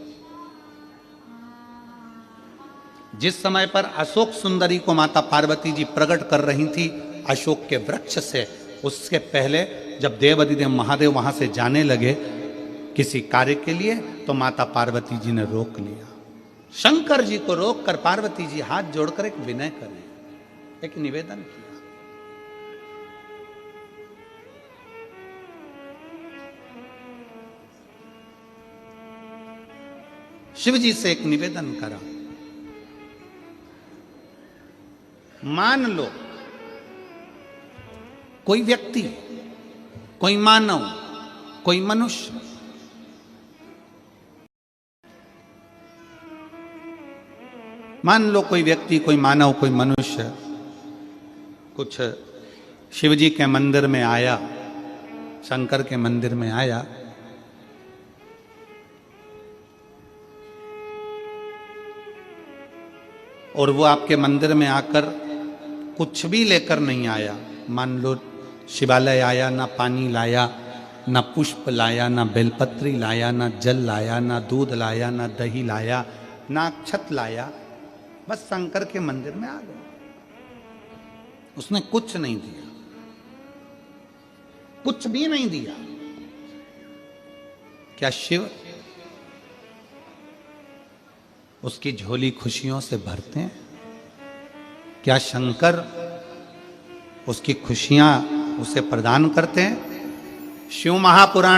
जिस समय पर अशोक सुंदरी को माता पार्वती जी प्रकट कर रही थी अशोक के वृक्ष से, उसके पहले जब देवाधिदेव महादेव वहां से जाने लगे किसी कार्य के लिए, तो माता पार्वती जी ने रोक लिया। शंकर जी को रोककर पार्वती जी हाथ जोड़कर एक विनय करें, एक निवेदन किया। शिव जी से एक निवेदन करा, मान लो कोई व्यक्ति, कोई मानव, कोई मनुष्य मान लो कोई व्यक्ति, कोई मानव, कोई मनुष्य कुछ शिव जी के मंदिर में आया, शंकर के मंदिर में आया, और वो आपके मंदिर में आकर कुछ भी लेकर नहीं आया। मान लो शिवालय आया, ना पानी लाया, ना पुष्प लाया, ना बेलपत्री लाया, ना जल लाया, ना दूध लाया, ना दही लाया, ना अक्षत लाया, बस शंकर के मंदिर में आ गया। उसने कुछ नहीं दिया, कुछ भी नहीं दिया। क्या शिव उसकी झोली खुशियों से भरते हैं? क्या शंकर उसकी खुशियां उसे प्रदान करते हैं? शिव महापुराण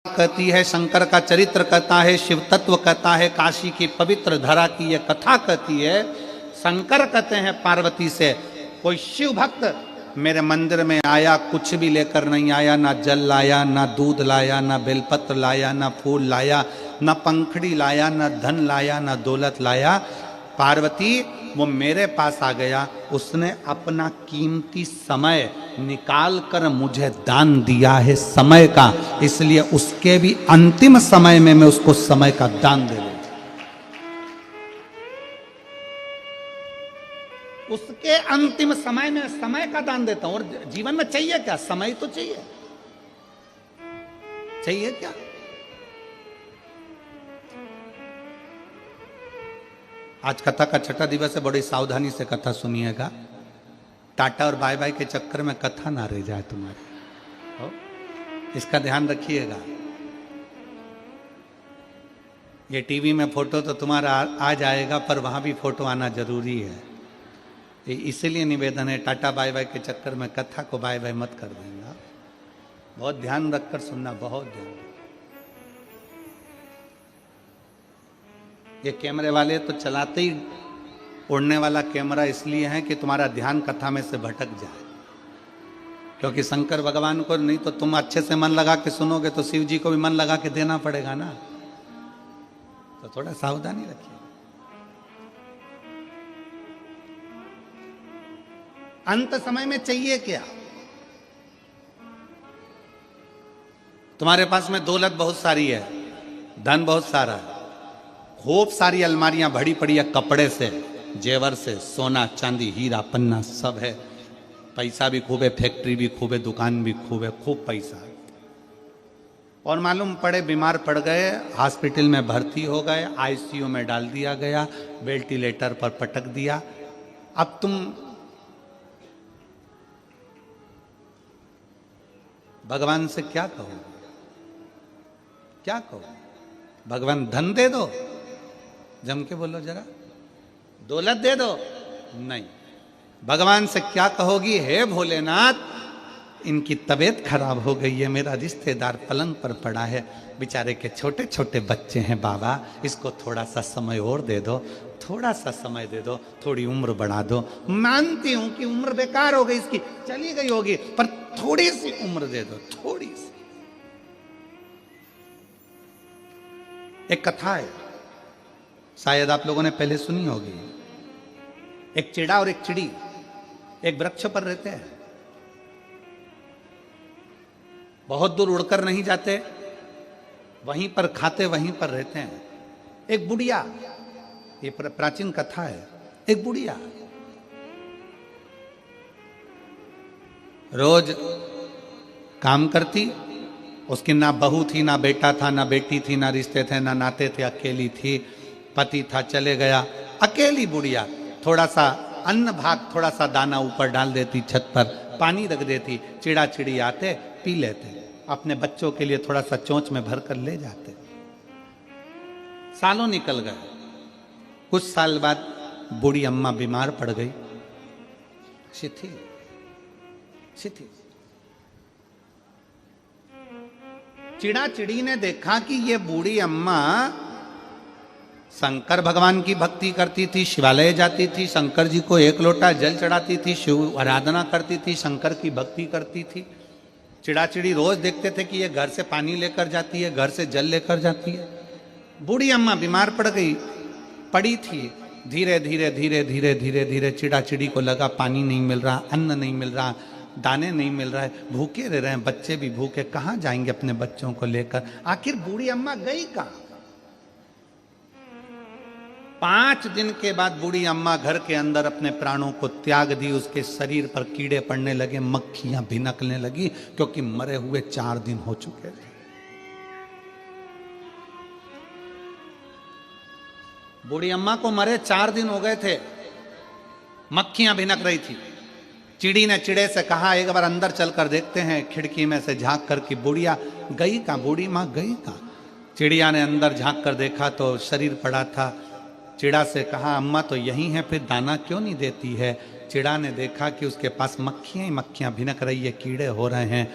कहती है, शंकर का चरित्र कहता है, शिव तत्व कहता है, काशी की पवित्र धरा की यह कथा कहती है। शंकर कहते हैं पार्वती से, कोई शिव भक्त मेरे मंदिर में आया, कुछ भी लेकर नहीं आया, ना जल लाया, ना दूध लाया, ना बेलपत्र लाया, ना फूल लाया, ना पंखड़ी लाया, ना धन लाया, ना दौलत लाया। पार्वती वो मेरे पास आ गया, उसने अपना कीमती समय निकाल कर मुझे दान दिया है समय का, इसलिए उसके भी अंतिम समय में मैं उसको समय का दान दे दूं। उसके अंतिम समय में समय का दान देता हूं। और जीवन में चाहिए क्या? समय तो चाहिए। चाहिए क्या? आज कथा का छठा दिवस है, बड़ी सावधानी से कथा सुनिएगा। टाटा और बाय बाय के चक्कर में कथा ना रह जाए तुम्हारी, इसका ध्यान रखिएगा। ये टीवी में फोटो तो तुम्हारा आ जाएगा, पर वहां भी फोटो आना जरूरी है। इसीलिए निवेदन है, टाटा बाय बाय के चक्कर में कथा को बाय बाय मत कर देना। बहुत ध्यान रखकर सुनना, बहुत ध्यान। ये कैमरे वाले तो चलाते ही उड़ने वाला कैमरा इसलिए है कि तुम्हारा ध्यान कथा में से भटक जाए, क्योंकि शंकर भगवान को नहीं तो तुम अच्छे से मन लगा के सुनोगे तो शिव जी को भी मन लगा के देना पड़ेगा ना। तो थोड़ा सावधानी रखिए। अंत समय में चाहिए क्या? तुम्हारे पास में दौलत बहुत सारी है, धन बहुत सारा है, खूब सारी अलमारियां भरी पड़ी है कपड़े से, जेवर से, सोना चांदी हीरा पन्ना सब है, पैसा भी खूब है, फैक्ट्री भी खूब है, दुकान भी खूब है, खूब पैसा है। और मालूम पड़े बीमार पड़ गए, हॉस्पिटल में भर्ती हो गए, आईसीयू में डाल दिया गया, वेंटिलेटर पर पटक दिया। अब तुम भगवान से क्या कहो? क्या कहो? भगवान धन दे दो, जम के बोलो जरा, दौलत दे दो? नहीं। भगवान से क्या कहोगी? हे भोलेनाथ, इनकी तबीयत खराब हो गई है, मेरा रिश्तेदार पलंग पर पड़ा है, बेचारे के छोटे छोटे बच्चे हैं बाबा, इसको थोड़ा सा समय और दे दो, थोड़ा सा समय दे दो, थोड़ी उम्र बढ़ा दो। मानती हूं कि उम्र बेकार हो गई इसकी, चली गई होगी, पर थोड़ी सी उम्र दे दो, थोड़ी सी। एक कथा है, शायद आप लोगों ने पहले सुनी होगी। एक चिड़ा और एक चिड़ी एक वृक्ष पर रहते हैं, बहुत दूर उड़कर नहीं जाते, वहीं पर खाते वहीं पर रहते हैं। एक बुढ़िया, ये प्राचीन कथा है, एक बुढ़िया रोज काम करती, उसकी ना बहू थी, ना बेटा था, ना बेटी थी, ना रिश्ते थे, ना नाते थे, अकेली थी, पति था चले गया, अकेली बुढ़िया। थोड़ा सा अन्न भाग, थोड़ा सा दाना ऊपर डाल देती, छत पर पानी रख देती, चिड़ा चिड़ी आते पी लेते, अपने बच्चों के लिए थोड़ा सा चोंच में भर कर ले जाते। सालों निकल गए। कुछ साल बाद बूढ़ी अम्मा बीमार पड़ गई, शिथिल शिथिल। चिड़ा चिड़ी ने देखा कि ये बूढ़ी अम्मा शंकर भगवान की भक्ति करती थी, शिवालय जाती थी, शंकर जी को एक लोटा जल चढ़ाती थी, शिव आराधना करती थी, शंकर की भक्ति करती थी। चिड़ा चिड़ी रोज देखते थे कि ये घर से पानी लेकर जाती है, घर से जल लेकर जाती है। बूढ़ी अम्मा बीमार पड़ गई, पड़ी थी। धीरे धीरे धीरे धीरे धीरे धीरे चिड़ा चिड़ी को लगा पानी नहीं मिल रहा, अन्न नहीं मिल रहा, दाने नहीं मिल रहा है, भूखे रह रहे हैं, बच्चे भी भूखे, कहाँ जाएंगे अपने बच्चों को लेकर। आखिर बूढ़ी अम्मा गई कहाँ? 5 दिन के बाद बूढ़ी अम्मा घर के अंदर अपने प्राणों को त्याग दी। उसके शरीर पर कीड़े पड़ने लगे, मक्खियां भिनकने लगी, क्योंकि मरे हुए 4 दिन हो चुके थे। बूढ़ी अम्मा को मरे 4 दिन हो गए थे, मक्खियां भिनक रही थी। चिड़ी ने चिड़े से कहा, एक बार अंदर चलकर देखते हैं, खिड़की में से झांक कर कि बुढ़िया गई कहाँ, बूढ़ी माँ गई कहाँ। चिड़िया ने अंदर झांक कर देखा तो शरीर पड़ा था। चिड़ा से कहा, अम्मा तो यही है, फिर दाना क्यों नहीं देती है? चिड़ा ने देखा कि उसके पास मक्खियां ही मक्खियां भिनक रही है, कीड़े हो रहे हैं,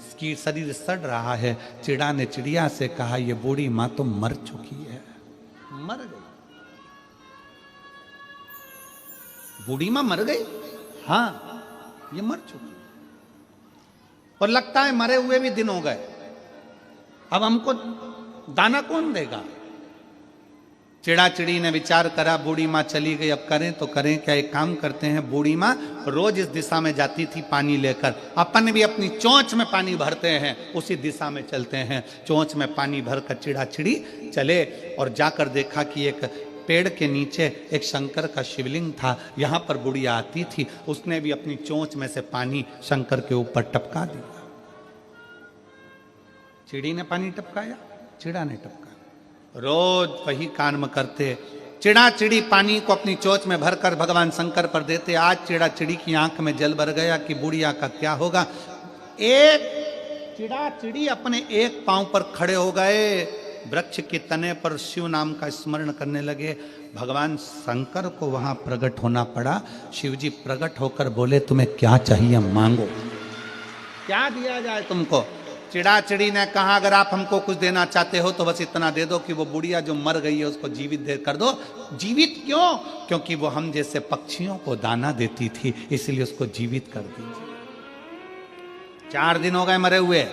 उसकी शरीर सड़ रहा है। चिड़ा ने चिड़िया से कहा, ये बूढ़ी माँ तो मर चुकी है, मर गई। बूढ़ी माँ मर गई? हाँ, ये मर चुकी, और लगता है मरे हुए भी दिन हो गए। अब हमको दाना कौन देगा? चिड़ी ने विचार करा, बूढ़ी माँ चली गई, अब करें तो करें क्या। एक काम करते हैं, बूढ़ी माँ रोज इस दिशा में जाती थी पानी लेकर, अपन भी अपनी चोंच में पानी भरते हैं, उसी दिशा में चलते हैं। चोंच में पानी भरकर चिड़ी चले और जाकर देखा कि एक पेड़ के नीचे एक शंकर का शिवलिंग था। यहाँ पर बुढ़िया आती थी, उसने भी अपनी चोंच में से पानी शंकर के ऊपर टपका दिया। चिड़ी ने पानी टपकाया, चिड़ा ने टपकाया। रोज वही काम करते, चिड़ी पानी को अपनी चोंच में भरकर भगवान शंकर पर देते। आज चिड़ी की आंख में जल भर गया कि बुढ़िया का क्या होगा। एक चिड़ी अपने एक पांव पर खड़े हो गए, वृक्ष के तने पर शिव नाम का स्मरण करने लगे। भगवान शंकर को वहां प्रकट होना पड़ा। शिव जी प्रकट होकर बोले, तुम्हें क्या चाहिए मांगो, क्या दिया जाए तुमको। चिड़ी ने कहा, अगर आप हमको कुछ देना चाहते हो तो बस इतना दे दो कि वो बुढ़िया जो मर गई है उसको जीवित दे कर दो। जीवित क्यों? क्योंकि वो हम जैसे पक्षियों को दाना देती थी, इसलिए उसको जीवित कर दीजिए। 4 दिन हो गए मरे हुए,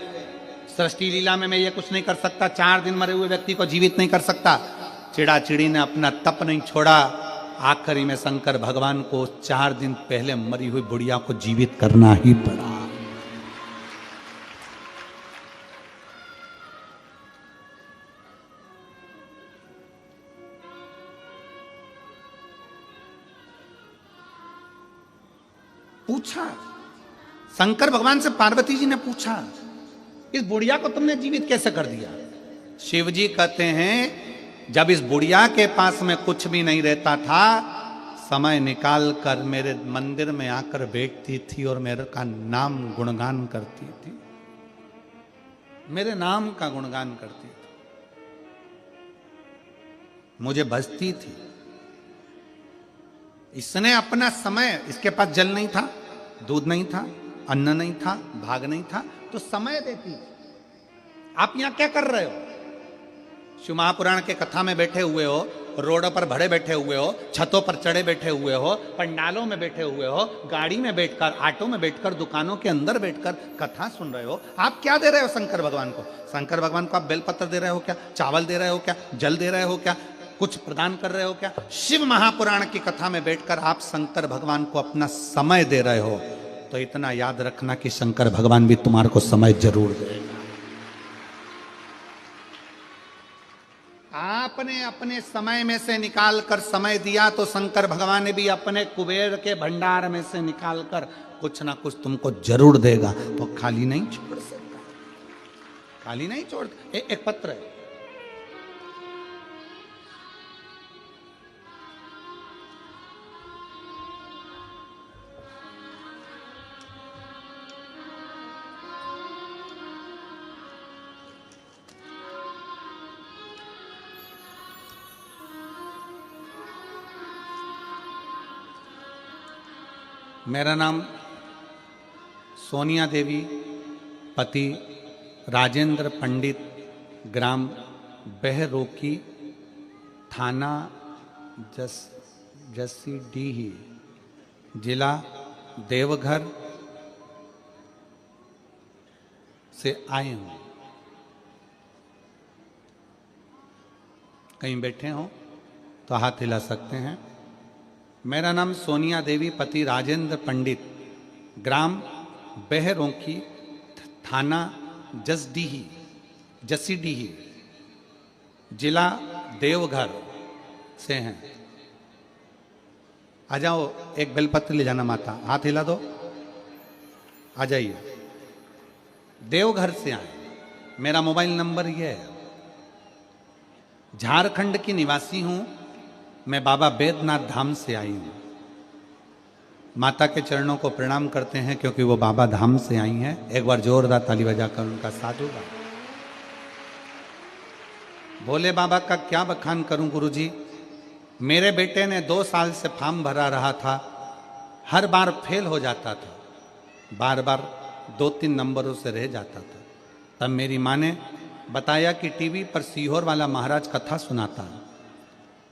सृष्टि लीला में मैं ये कुछ नहीं कर सकता, 4 दिन मरे हुए व्यक्ति को जीवित नहीं कर सकता। चिड़ी ने अपना तप नहीं छोड़ा। आखिरी में शंकर भगवान को 4 दिन पहले मरी हुई बुढ़िया को जीवित करना ही पड़ा। पूछा शंकर भगवान से, पार्वती जी ने पूछा, इस बुढ़िया को तुमने जीवित कैसे कर दिया? शिव जी कहते हैं, जब इस बुढ़िया के पास में कुछ भी नहीं रहता था, समय निकाल कर मेरे मंदिर में आकर बैठती थी और मेरे का नाम गुणगान करती थी, मेरे नाम का गुणगान करती थी, मुझे बचती थी। इसने अपना समय, इसके पास जल नहीं था, दूध नहीं था, अन्न नहीं था, भाग नहीं था, तो समय देती थी। आप यहां क्या कर रहे हो? शिव महापुराण के कथा में बैठे हुए हो, रोडों पर भरे बैठे हुए हो, छतों पर चढ़े बैठे हुए हो, पंडालों में बैठे हुए हो, गाड़ी में बैठकर, ऑटो में बैठकर, दुकानों के अंदर बैठकर कथा सुन रहे हो। आप क्या दे रहे हो शंकर भगवान को? शंकर भगवान को आप बेलपत्र दे रहे हो क्या? चावल दे रहे हो क्या? जल दे रहे हो क्या? कुछ प्रदान कर रहे हो क्या? शिव महापुराण की कथा में बैठकर आप शंकर भगवान को अपना समय दे रहे हो, तो इतना याद रखना कि शंकर भगवान भी तुम्हारे को समय जरूर देगा। आपने अपने समय में से निकाल कर समय दिया, तो शंकर भगवान ने भी अपने कुबेर के भंडार में से निकाल कर कुछ ना कुछ तुमको जरूर देगा। तो खाली नहीं छोड़ सकता, खाली नहीं छोड़। एक पत्र है, मेरा नाम सोनिया देवी, पति राजेंद्र पंडित, ग्राम बहरोकी, थाना जसीडीही, जिला देवघर से आए हूँ। कहीं बैठे हो तो हाथ हिला सकते हैं। मेरा नाम सोनिया देवी, पति राजेंद्र पंडित, ग्राम बहरोकी, थाना जसीडीही, जिला देवघर से हैं। आ जाओ, एक बेलपत्र ले जाना माता, हाथ हिला दो, आ जाइए। देवघर से आए। मेरा मोबाइल नंबर ये है। झारखंड की निवासी हूं मैं, बाबा बैद्यनाथ धाम से आई हूं। माता के चरणों को प्रणाम करते हैं क्योंकि वो बाबा धाम से आई हैं। एक बार जोरदार ताली बजाकर उनका साधु होगा। भोले बाबा का क्या बखान करूं गुरुजी। मेरे बेटे ने 2 साल से फॉर्म भरा रहा था, हर बार फेल हो जाता था, बार बार 2-3 नंबरों से रह जाता था। तब मेरी माँ ने बताया कि टीवी पर सीहोर वाला महाराज कथा सुनाता है।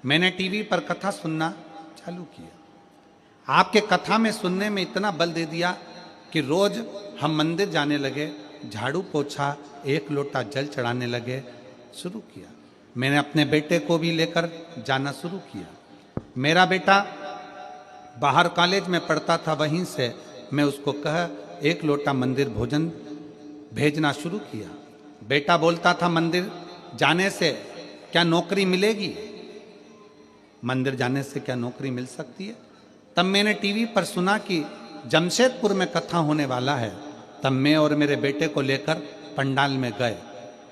मैंने टीवी पर कथा सुनना चालू किया। आपके कथा में सुनने में इतना बल दे दिया कि रोज हम मंदिर जाने लगे, झाड़ू पोछा, 1 लोटा जल चढ़ाने लगे, शुरू किया। मैंने अपने बेटे को भी लेकर जाना शुरू किया। मेरा बेटा बाहर कॉलेज में पढ़ता था, वहीं से मैं उसको कहा एक लोटा मंदिर भोजन भेजना शुरू किया। बेटा बोलता था मंदिर जाने से क्या नौकरी मिलेगी, मंदिर जाने से क्या नौकरी मिल सकती है। तब मैंने टीवी पर सुना कि जमशेदपुर में कथा होने वाला है। तब मैं और मेरे बेटे को लेकर पंडाल में गए।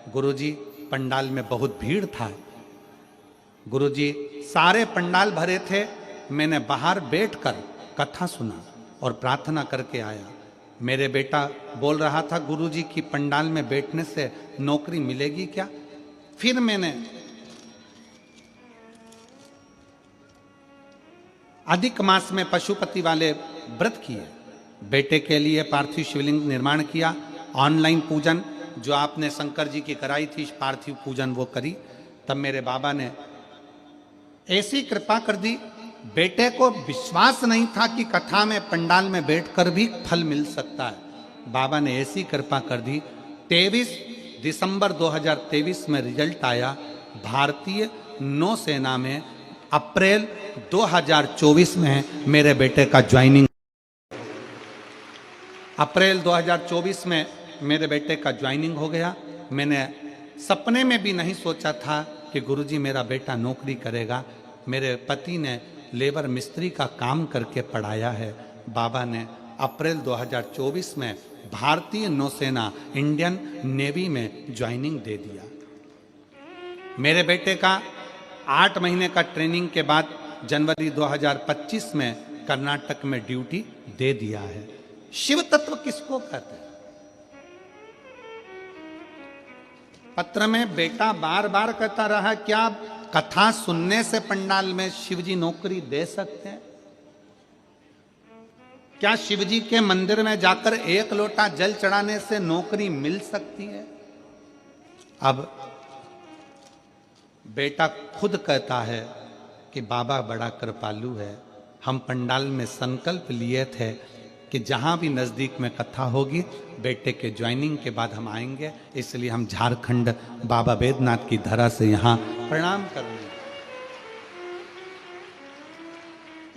गुरुजी पंडाल में बहुत भीड़ था। गुरुजी सारे पंडाल भरे थे। मैंने बाहर बैठकर कथा सुना और प्रार्थना करके आया। मेरे बेटा बोल रहा था गुरुजी की पंडाल में बैठने से नौकरी मिलेगी क्या। फिर मैंने अधिक मास में पशुपति वाले व्रत किए, बेटे के लिए पार्थिव शिवलिंग निर्माण किया, ऑनलाइन पूजन जो आपने शंकर जी की कराई थी पार्थिव पूजन वो करी। तब मेरे बाबा ने ऐसी कृपा कर दी, बेटे को विश्वास नहीं था कि कथा में पंडाल में बैठकर भी फल मिल सकता है। बाबा ने ऐसी कृपा कर दी, 23 दिसंबर 2023 में रिजल्ट आया। भारतीय नौसेना में अप्रैल 2024 में मेरे बेटे का ज्वाइनिंग, अप्रैल 2024 में मेरे बेटे का ज्वाइनिंग हो गया। मैंने सपने में भी नहीं सोचा था कि गुरुजी मेरा बेटा नौकरी करेगा। मेरे पति ने लेबर मिस्त्री का काम करके पढ़ाया है। बाबा ने अप्रैल 2024 में भारतीय नौसेना इंडियन नेवी में ज्वाइनिंग दे दिया। मेरे बेटे का 8 महीने का ट्रेनिंग के बाद जनवरी 2025 में कर्नाटक में ड्यूटी दे दिया है। शिव तत्व किसको कहते हैं? पत्र में बेटा बार बार कहता रहा क्या कथा सुनने से पंडाल में शिवजी नौकरी दे सकते हैं? क्या शिवजी के मंदिर में जाकर एक लोटा जल चढ़ाने से नौकरी मिल सकती है? अब बेटा खुद कहता है कि बाबा बड़ा कृपालु है। हम पंडाल में संकल्प लिए थे कि जहां भी नजदीक में कथा होगी बेटे के ज्वाइनिंग के बाद हम आएंगे, इसलिए हम झारखंड बाबा बैद्यनाथ की धरा से यहां प्रणाम कर रहे हैं।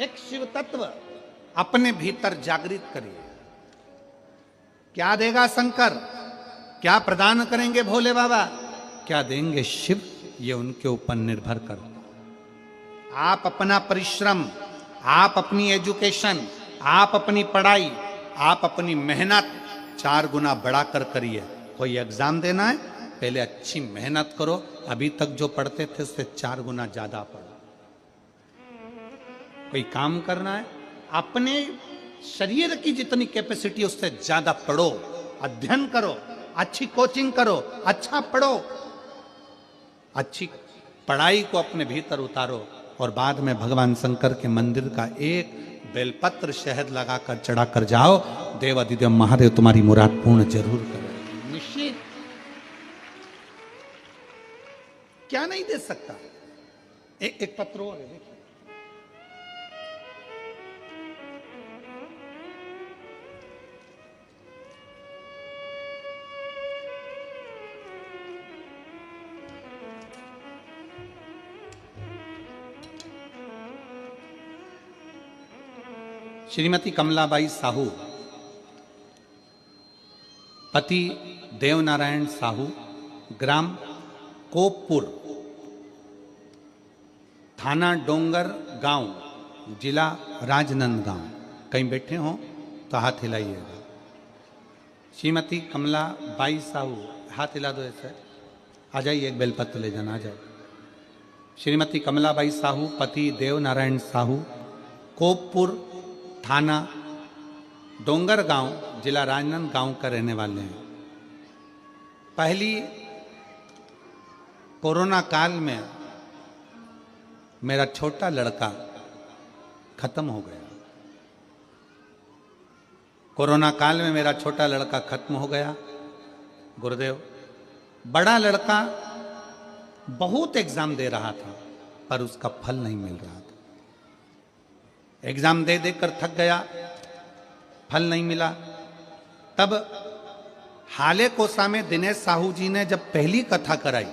एक शिव तत्व अपने भीतर जागृत करिए। क्या देगा शंकर, क्या प्रदान करेंगे भोले बाबा, क्या देंगे शिव, ये उनके ऊपर निर्भर करता। आप अपना परिश्रम, आप अपनी एजुकेशन, आप अपनी पढ़ाई, आप अपनी मेहनत 4 गुना बढ़ाकर करिए। कोई एग्जाम देना है, पहले अच्छी मेहनत करो, अभी तक जो पढ़ते थे उससे 4 गुना ज्यादा पढ़ो। कोई काम करना है, अपने शरीर की जितनी कैपेसिटी उससे ज्यादा पढ़ो, अध्ययन करो, अच्छी कोचिंग करो, अच्छा पढ़ो, अच्छी पढ़ाई को अपने भीतर उतारो और बाद में भगवान शंकर के मंदिर का एक बेलपत्र शहद लगाकर चढ़ाकर जाओ, देव अधिदेव महादेव तुम्हारी मुराद पूर्ण जरूर करें, निश्चित। क्या नहीं दे सकता। एक पत्र और है, देखिए। श्रीमती कमलाबाई साहू, पति देवनारायण साहू, ग्राम कोपपुर, थाना डोंगर गांव, जिला राजनांदगांव। कहीं बैठे हों तो हाथ हिलाइएगा। श्रीमती कमलाबाई साहू, हाथ हिला दो ऐसे, आ जाइए, एक बेलपत्र ले जाना, आ जाए। श्रीमती कमलाबाई साहू, पति देवनारायण साहू, कोपपुर, थाना डोंगर गांव, जिला राजनांदगांव का रहने वाले हैं। पहली कोरोना काल में मेरा छोटा लड़का खत्म हो गया। कोरोना काल में मेरा छोटा लड़का खत्म हो गया। गुरुदेव, बड़ा लड़का बहुत एग्जाम दे रहा था पर उसका फल नहीं मिल रहा था। एग्जाम दे देकर थक गया, फल नहीं मिला। तब हाले कोसा में दिनेश साहू जी ने जब पहली कथा कराई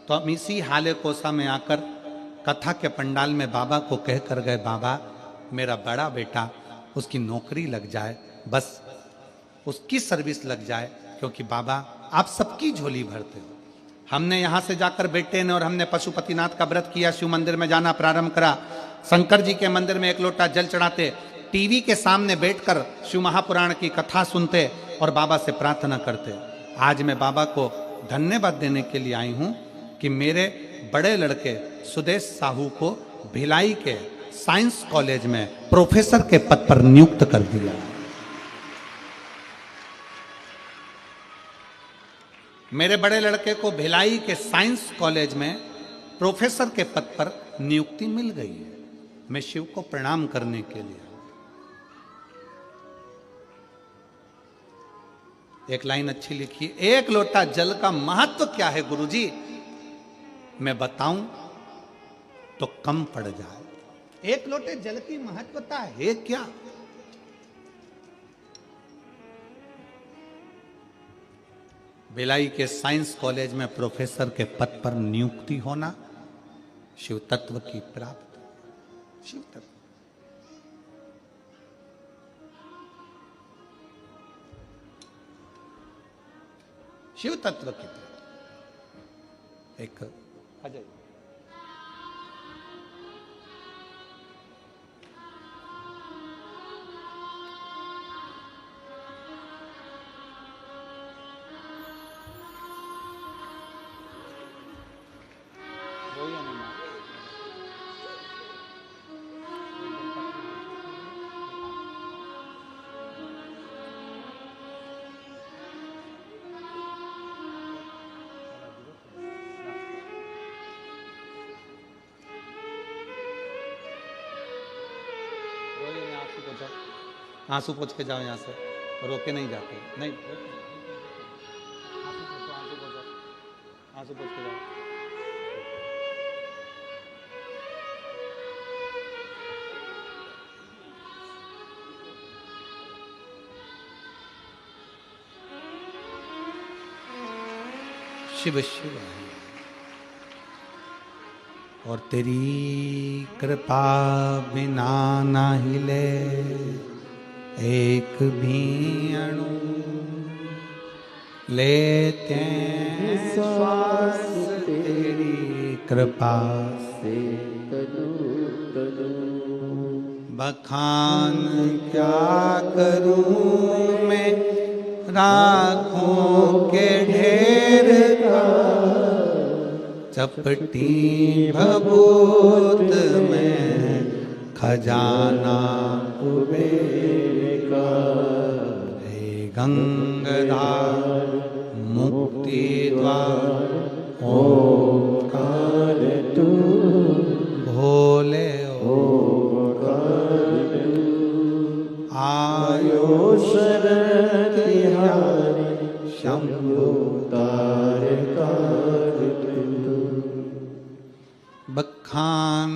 तो हम इसी हाले कोसा में आकर कथा के पंडाल में बाबा को कह कर गए, बाबा मेरा बड़ा बेटा उसकी नौकरी लग जाए, बस उसकी सर्विस लग जाए, क्योंकि बाबा आप सबकी झोली भरते हो। हमने यहां से जाकर बेटे ने और हमने पशुपतिनाथ का व्रत किया, शिव मंदिर में जाना प्रारंभ करा, शंकर जी के मंदिर में एक लोटा जल चढ़ाते, टीवी के सामने बैठकर शिव महापुराण की कथा सुनते और बाबा से प्रार्थना करते। आज मैं बाबा को धन्यवाद देने के लिए आई हूं कि मेरे बड़े लड़के सुदेश साहू को भिलाई के साइंस कॉलेज में प्रोफेसर के पद पर नियुक्त कर दिया। मेरे बड़े लड़के को भिलाई के साइंस कॉलेज में प्रोफेसर के पद पर नियुक्ति मिल गई है। मैं शिव को प्रणाम करने के लिए। एक लाइन अच्छी लिखी, एक लोटा जल का महत्व क्या है गुरुजी, मैं बताऊं तो कम पड़ जाए। एक लोटे जल की महत्वता है क्या? भिलाई के साइंस कॉलेज में प्रोफेसर के पद पर नियुक्ति होना, शिव तत्व की प्राप्ति। शिव तत्व शिव तत्व की प्राप्ति। एक अजय आंसू पोंछ के जाओ, यहाँ से रोके नहीं जाते, नहीं आंसू पोंछ के जाओ। शिव शिव और तेरी कृपा बिना ना हिले एक भी अणु, लेते श्वास तेरी कृपा से तनु तनु। बखान क्या करूं मैं राखों के ढेर का, चपटी भभूत में खजाना कुबेर का। हे गंगाधार मुक्ति द्वार ओंकार तू, भोले ओंकार तू। आयो शरण तिहारी शंभु तारकार तू। बखान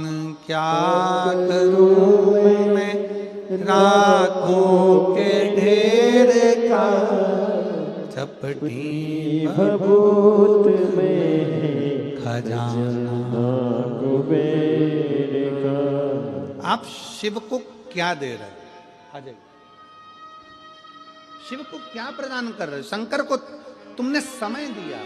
क्या करूं मैं राखों के ढेर का, चपटी भभूत में खजाना कुबेर का। आप शिव को क्या दे रहे हैं? अजय, शिव को क्या प्रदान कर रहे हो? शंकर को तुमने समय दिया,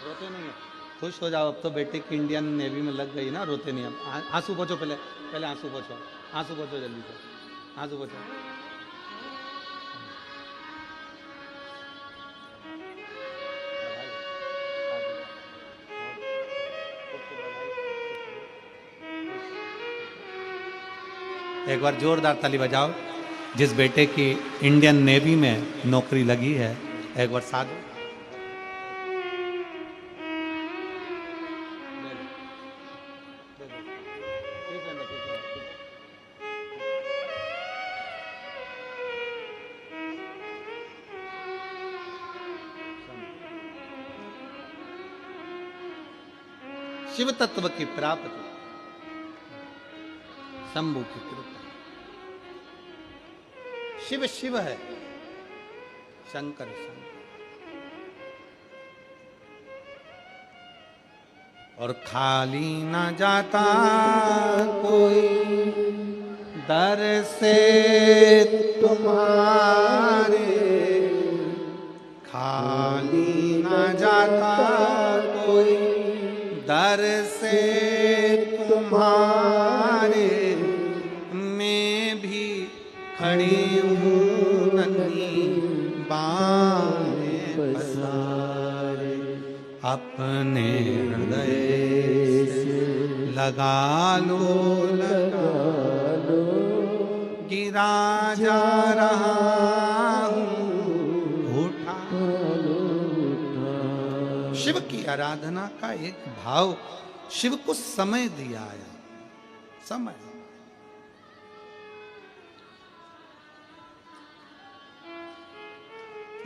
रोते नहीं है। खुश हो जाओ, अब तो बेटे की इंडियन नेवी में लग गई ना, रोते नहीं। अब आंसू पोंछो, पहले आंसू पोंछो, आंसू पोंछो जल्दी से, आंसू पोंछो। एक बार जोरदार ताली बजाओ जिस बेटे की इंडियन नेवी में नौकरी लगी है। एक बार साथ शिव तत्व की प्राप्ति, शंभु की कृपा। शिव शिव है, शंकर शंकर। और खाली न जाता कोई दर से तुम्हारे, खाली न जाता कोई दर से तुम्हारे। मैं भी खड़ी हूँ नन्ही बाहें पसारे, अपने हृदय से लगा लो गिरा जा रहा हूँ, उठा लो। शिव की आराधना का एक भाव, शिव को समय दिया है, समय।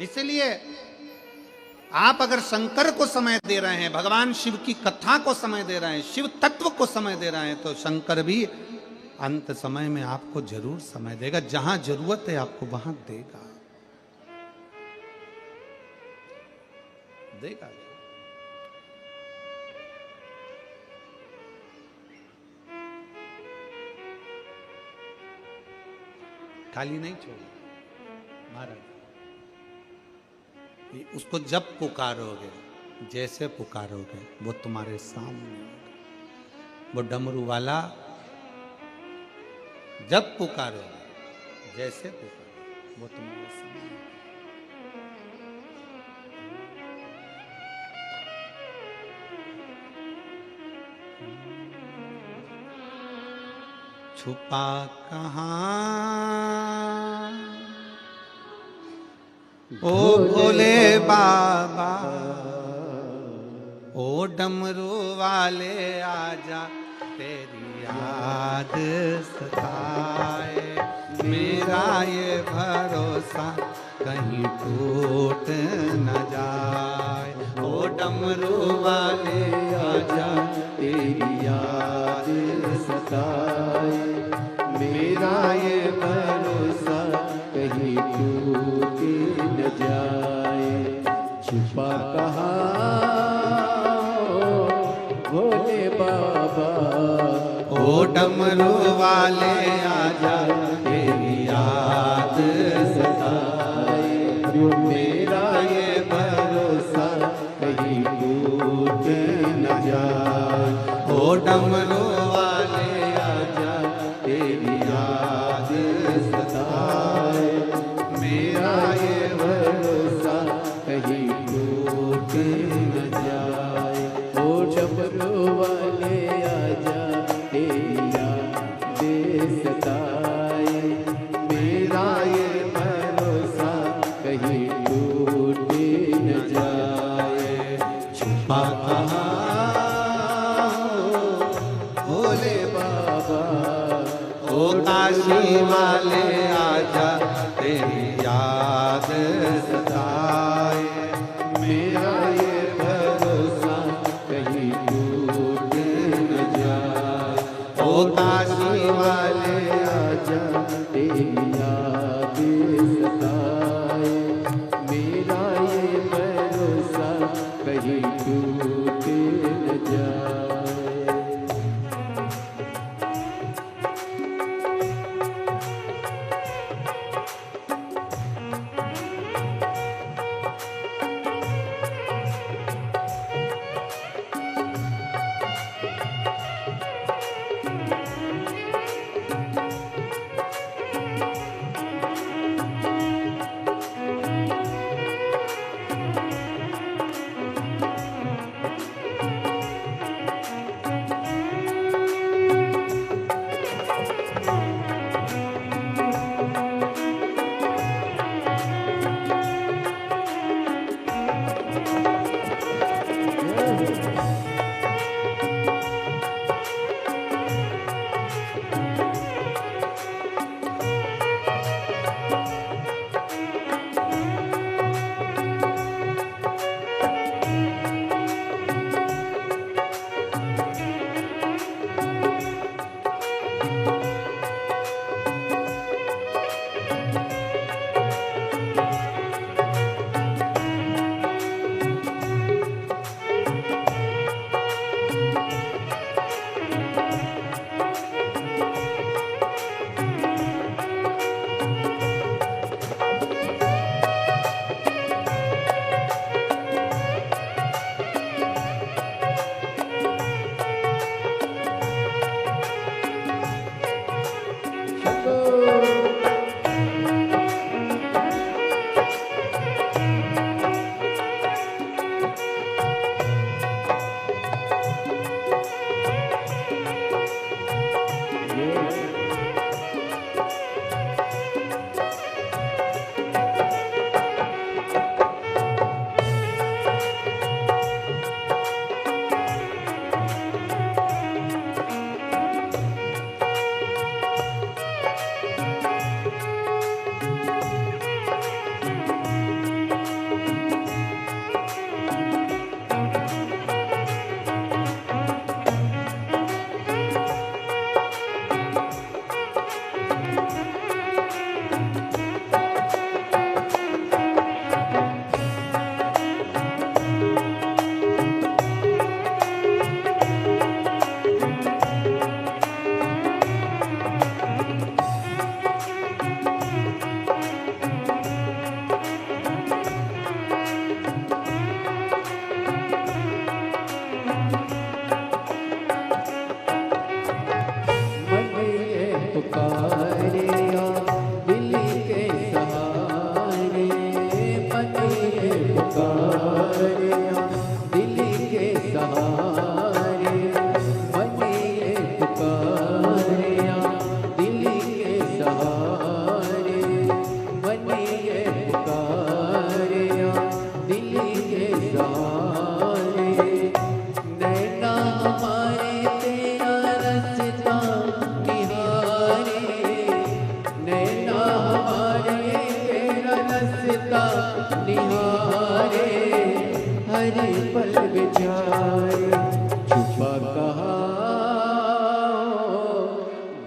इसलिए आप अगर शंकर को समय दे रहे हैं, भगवान शिव की कथा को समय दे रहे हैं, शिव तत्व को समय दे रहे हैं, तो शंकर भी अंत समय में आपको जरूर समय देगा। जहां जरूरत है आपको वहां देगा, देगा। खाली नहीं छोड़ेगा महाराज। उसको जब पुकारोगे, जैसे पुकारोगे, वो तुम्हारे सामने होगा। वो डमरू वाला जब पुकारोगे, जैसे पुकारोगे, वो तुम्हारे सामने। छुपा कहाँ ओ भोले बाबा, ओ डमरू वाले आजा, तेरी याद सताए। मेरा ये भरोसा कहीं टूट न जाए। ओ डमरू वाले आजा, तेरी याद सताए। मेरा ये भरोसा कहीं टूट न जाए। छुपा कहाँ भोले बाबा, ओ डमरू वाले आजा, तेरी याद सताए। मेरा ये भरोसा कहीं टूट न जाए। ओ डमरू वाले आजा, तेरी याद सताए। मेरा ये भरोसा कहीं टूट न जाए। ओ डमरू वाले आजा, तेरी याद सताए। मेरा ये भरोसा कहीं टूट न जाए। छुपा कहाँ भोले बाबा, ओ काशी वाले आजा, तेरी याद सताए। मेरा ये भरोसा कहीं टूट न जाए। ओ काशी वाले आजा, तेरी याद सताए। मेरा ये भरोसा कहीं टूट न जाए।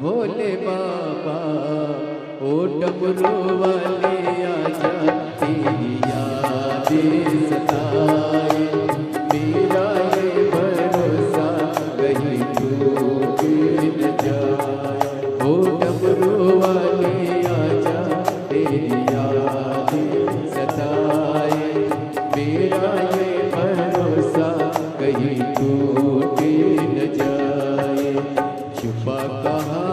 भोले बाबा ओ डमरू वाले आजा, तेरी यादें सताए, मेरा ये भरोसा कहीं टूट न जाए। ओ डमरू वाले आजा, तेरी यादें सताए, मेरा ये भरोसा कहीं टूट न जाए। छुपा कहाँ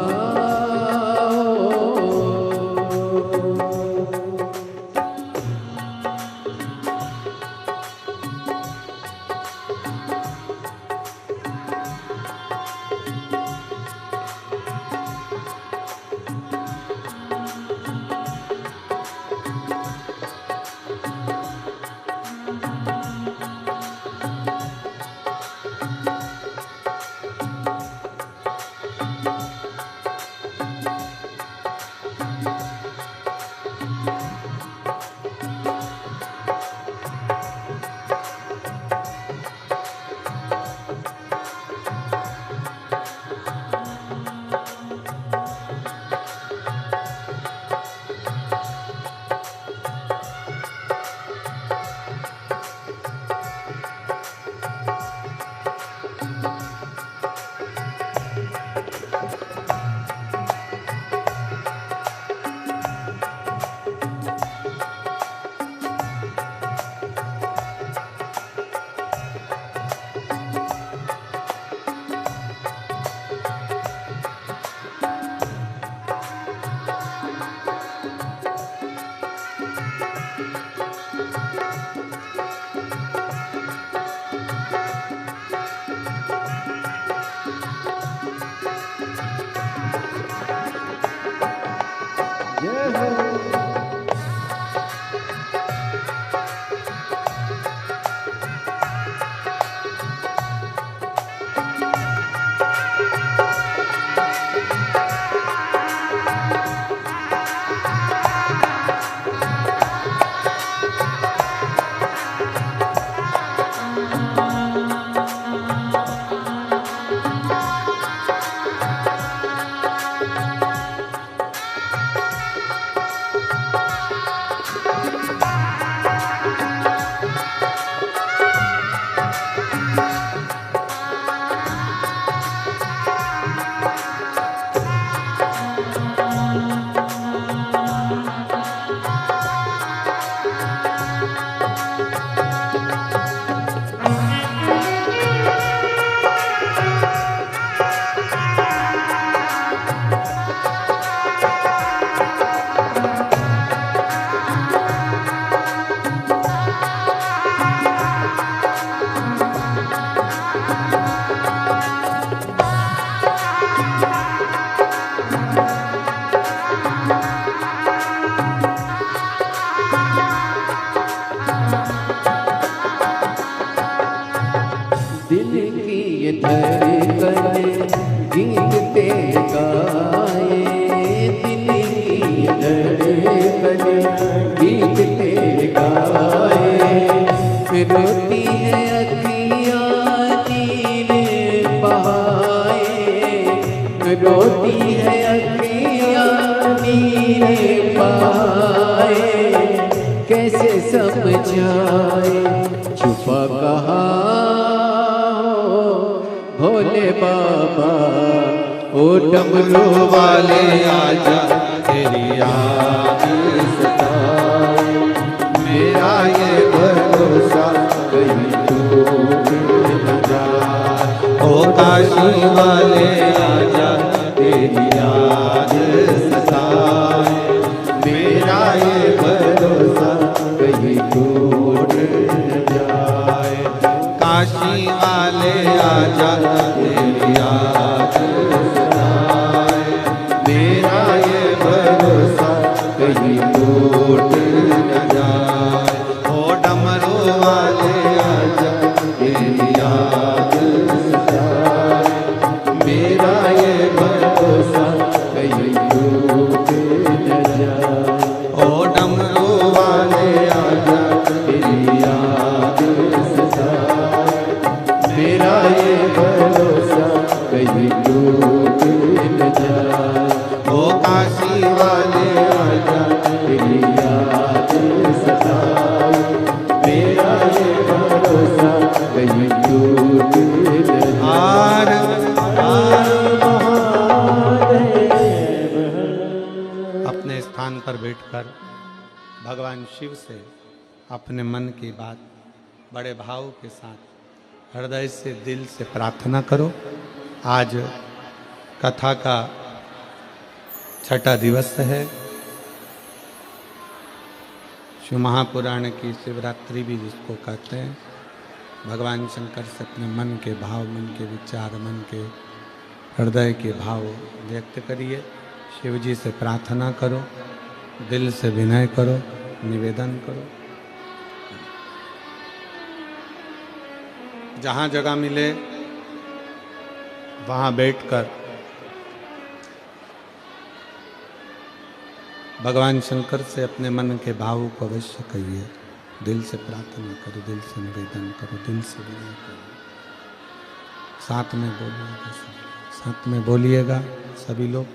रोती है अखियाँ नीरे पाए, कैसे समझाए छुपा कहाँ भोले बाबा। ओ डमरू वाले आजा तेरी याद सताए, मेरा ये भरोसा कहीं टूट न जाए। ओ काशी वाले आजा तेरी याद सताए, मेरा ये भरोसा कहीं टूट न जाए। काशी वाले आजा तेरी याद सताए, मेरा ये भरोसा कहीं टूट न जाए। ओ डमरू वाले आजा तेरी याद सताए, मेरा ये भरोसा कहीं टूट न जाए। ओ डमरू वाले आजा तेरी याद सताए, मेरा ये भरोसा कहीं टूट न जाए। ओ काशी वाले आजा तेरी याद सताए, मेरा ये भरोसा कहीं टूट न आर अपने स्थान पर बैठकर भगवान शिव से अपने मन की बात बड़े भाव के साथ हृदय से दिल से प्रार्थना करो। आज कथा का छठा दिवस है। शिव महापुराण की शिवरात्रि भी जिसको कहते हैं। भगवान शंकर से अपने मन के भाव, मन के विचार, मन के हृदय के भाव व्यक्त करिए। शिव जी से प्रार्थना करो, दिल से विनय करो, निवेदन करो। जहाँ जगह मिले वहाँ बैठकर भगवान शंकर से अपने मन के भावों को अवश्य कहिए। दिल से प्रार्थना करो, दिल से निवेदन करो, दिल से विनय करो। साथ में बोलिएगा, साथ में बोलिएगा सभी लोग।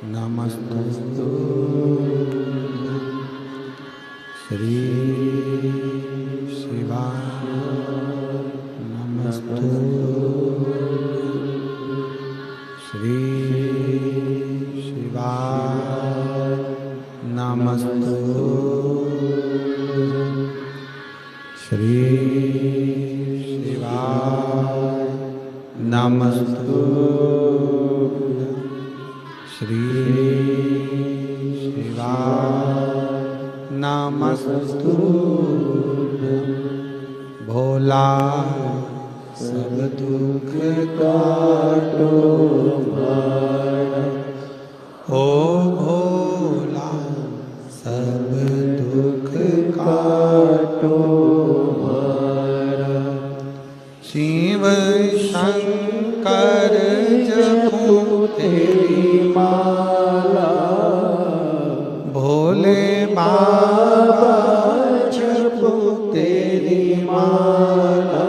नमस्तु श्री शिवाय नमस्तु श्री शिवाय नमस्तु श्री शिवाय नमस्तु श्री शिवाय नमस्तु। भोला सब दुख काटो मारा, ओ भोला सब दुख काटो मारा। शिव शंकर जपू तेरी माला, भोले बाबा जपू तेरी माला।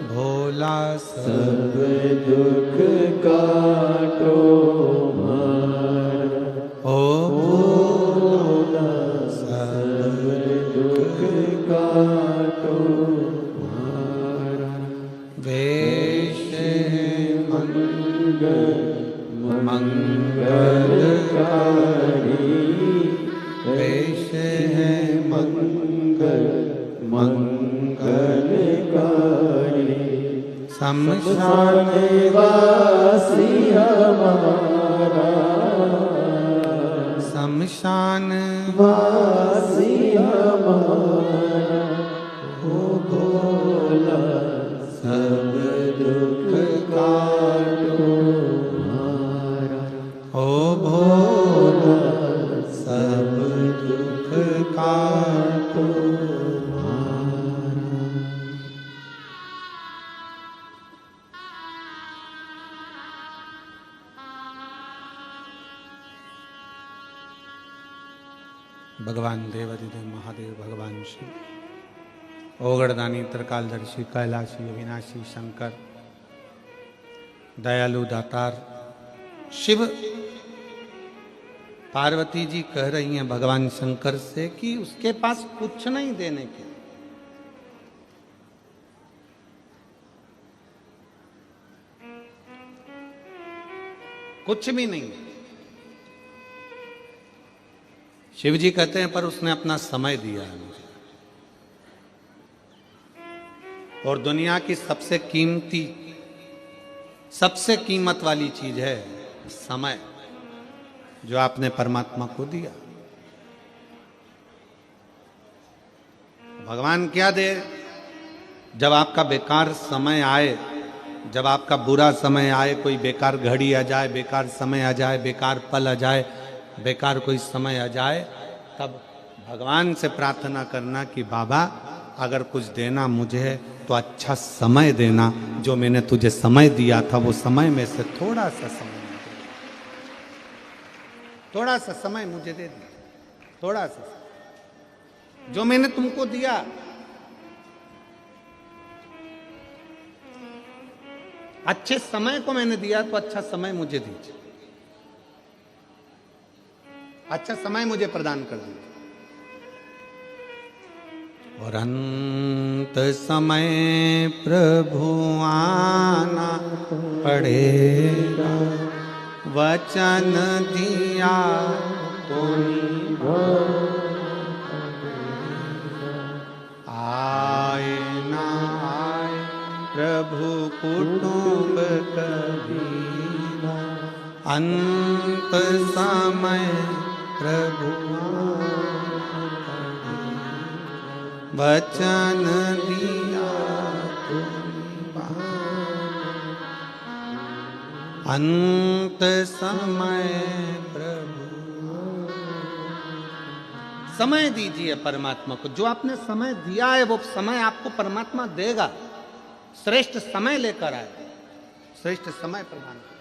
भोला सब दुख काटो मारा, ओ भोला सब दुख काटो मारा। वेश मंगलकारी, वेश है मंगलकारी। शमशान वासी हमारा, शमशान वासी हमारा। ओ भोला सब दुख काटो मारा, ओ भोला सब दुख काटो मारा। भगवान देवाधिदेव महादेव भगवान शिव ओगड़दानी त्रिकालदर्शी कैलाशी अविनाशी शंकर दयालु दातार शिव पार्वती जी कह रही हैं भगवान शंकर से कि उसके पास कुछ नहीं देने के, कुछ भी नहीं। शिव जी कहते हैं पर उसने अपना समय दिया है मुझे, और दुनिया की सबसे कीमती सबसे कीमत वाली चीज है समय, जो आपने परमात्मा को दिया। भगवान क्या दे? जब आपका बेकार समय आए, जब आपका बुरा समय आए, कोई बेकार घड़ी आ जाए, बेकार समय आ जाए, बेकार पल आ जाए, बेकार कोई समय आ जाए, तब भगवान से प्रार्थना करना कि बाबा अगर कुछ देना मुझे है तो अच्छा समय देना। जो मैंने तुझे समय दिया था वो समय में से थोड़ा सा समय, थोड़ा सा समय मुझे दे दे, थोड़ा सा जो मैंने तुमको दिया। अच्छे समय को मैंने दिया तो अच्छा समय मुझे दीजिए, अच्छा समय मुझे प्रदान कर दीजिए। और अंत समय प्रभु आना पड़ेगा, वचन दिया तो आए ना आए प्रभु कुटुंब कबीरा, अंत समय प्रभु वचन दिया तो अंत समय प्रभु। समय दीजिए परमात्मा को, जो आपने समय दिया है वो समय आपको परमात्मा देगा। श्रेष्ठ समय लेकर आए, श्रेष्ठ समय प्रदान कर।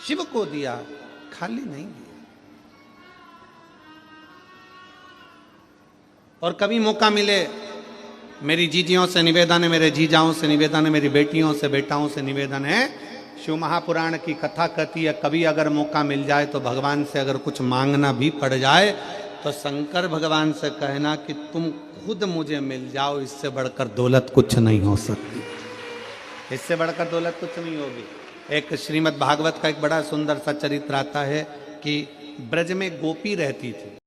शिव को दिया, खाली नहीं दिया। और कभी मौका मिले, मेरी जीजियों से निवेदन है, मेरे जीजाओं से निवेदन है, मेरी बेटियों से बेटाओं से निवेदन है, शिव महापुराण की कथा कहती है कभी अगर मौका मिल जाए तो भगवान से अगर कुछ मांगना भी पड़ जाए तो शंकर भगवान से कहना कि तुम खुद मुझे मिल जाओ, इससे बढ़कर दौलत कुछ नहीं हो सकती, इससे बढ़कर दौलत कुछ नहीं होगी। एक श्रीमद् भागवत का एक बड़ा सुंदर सा चरित्र आता है कि ब्रज में गोपी रहती थी,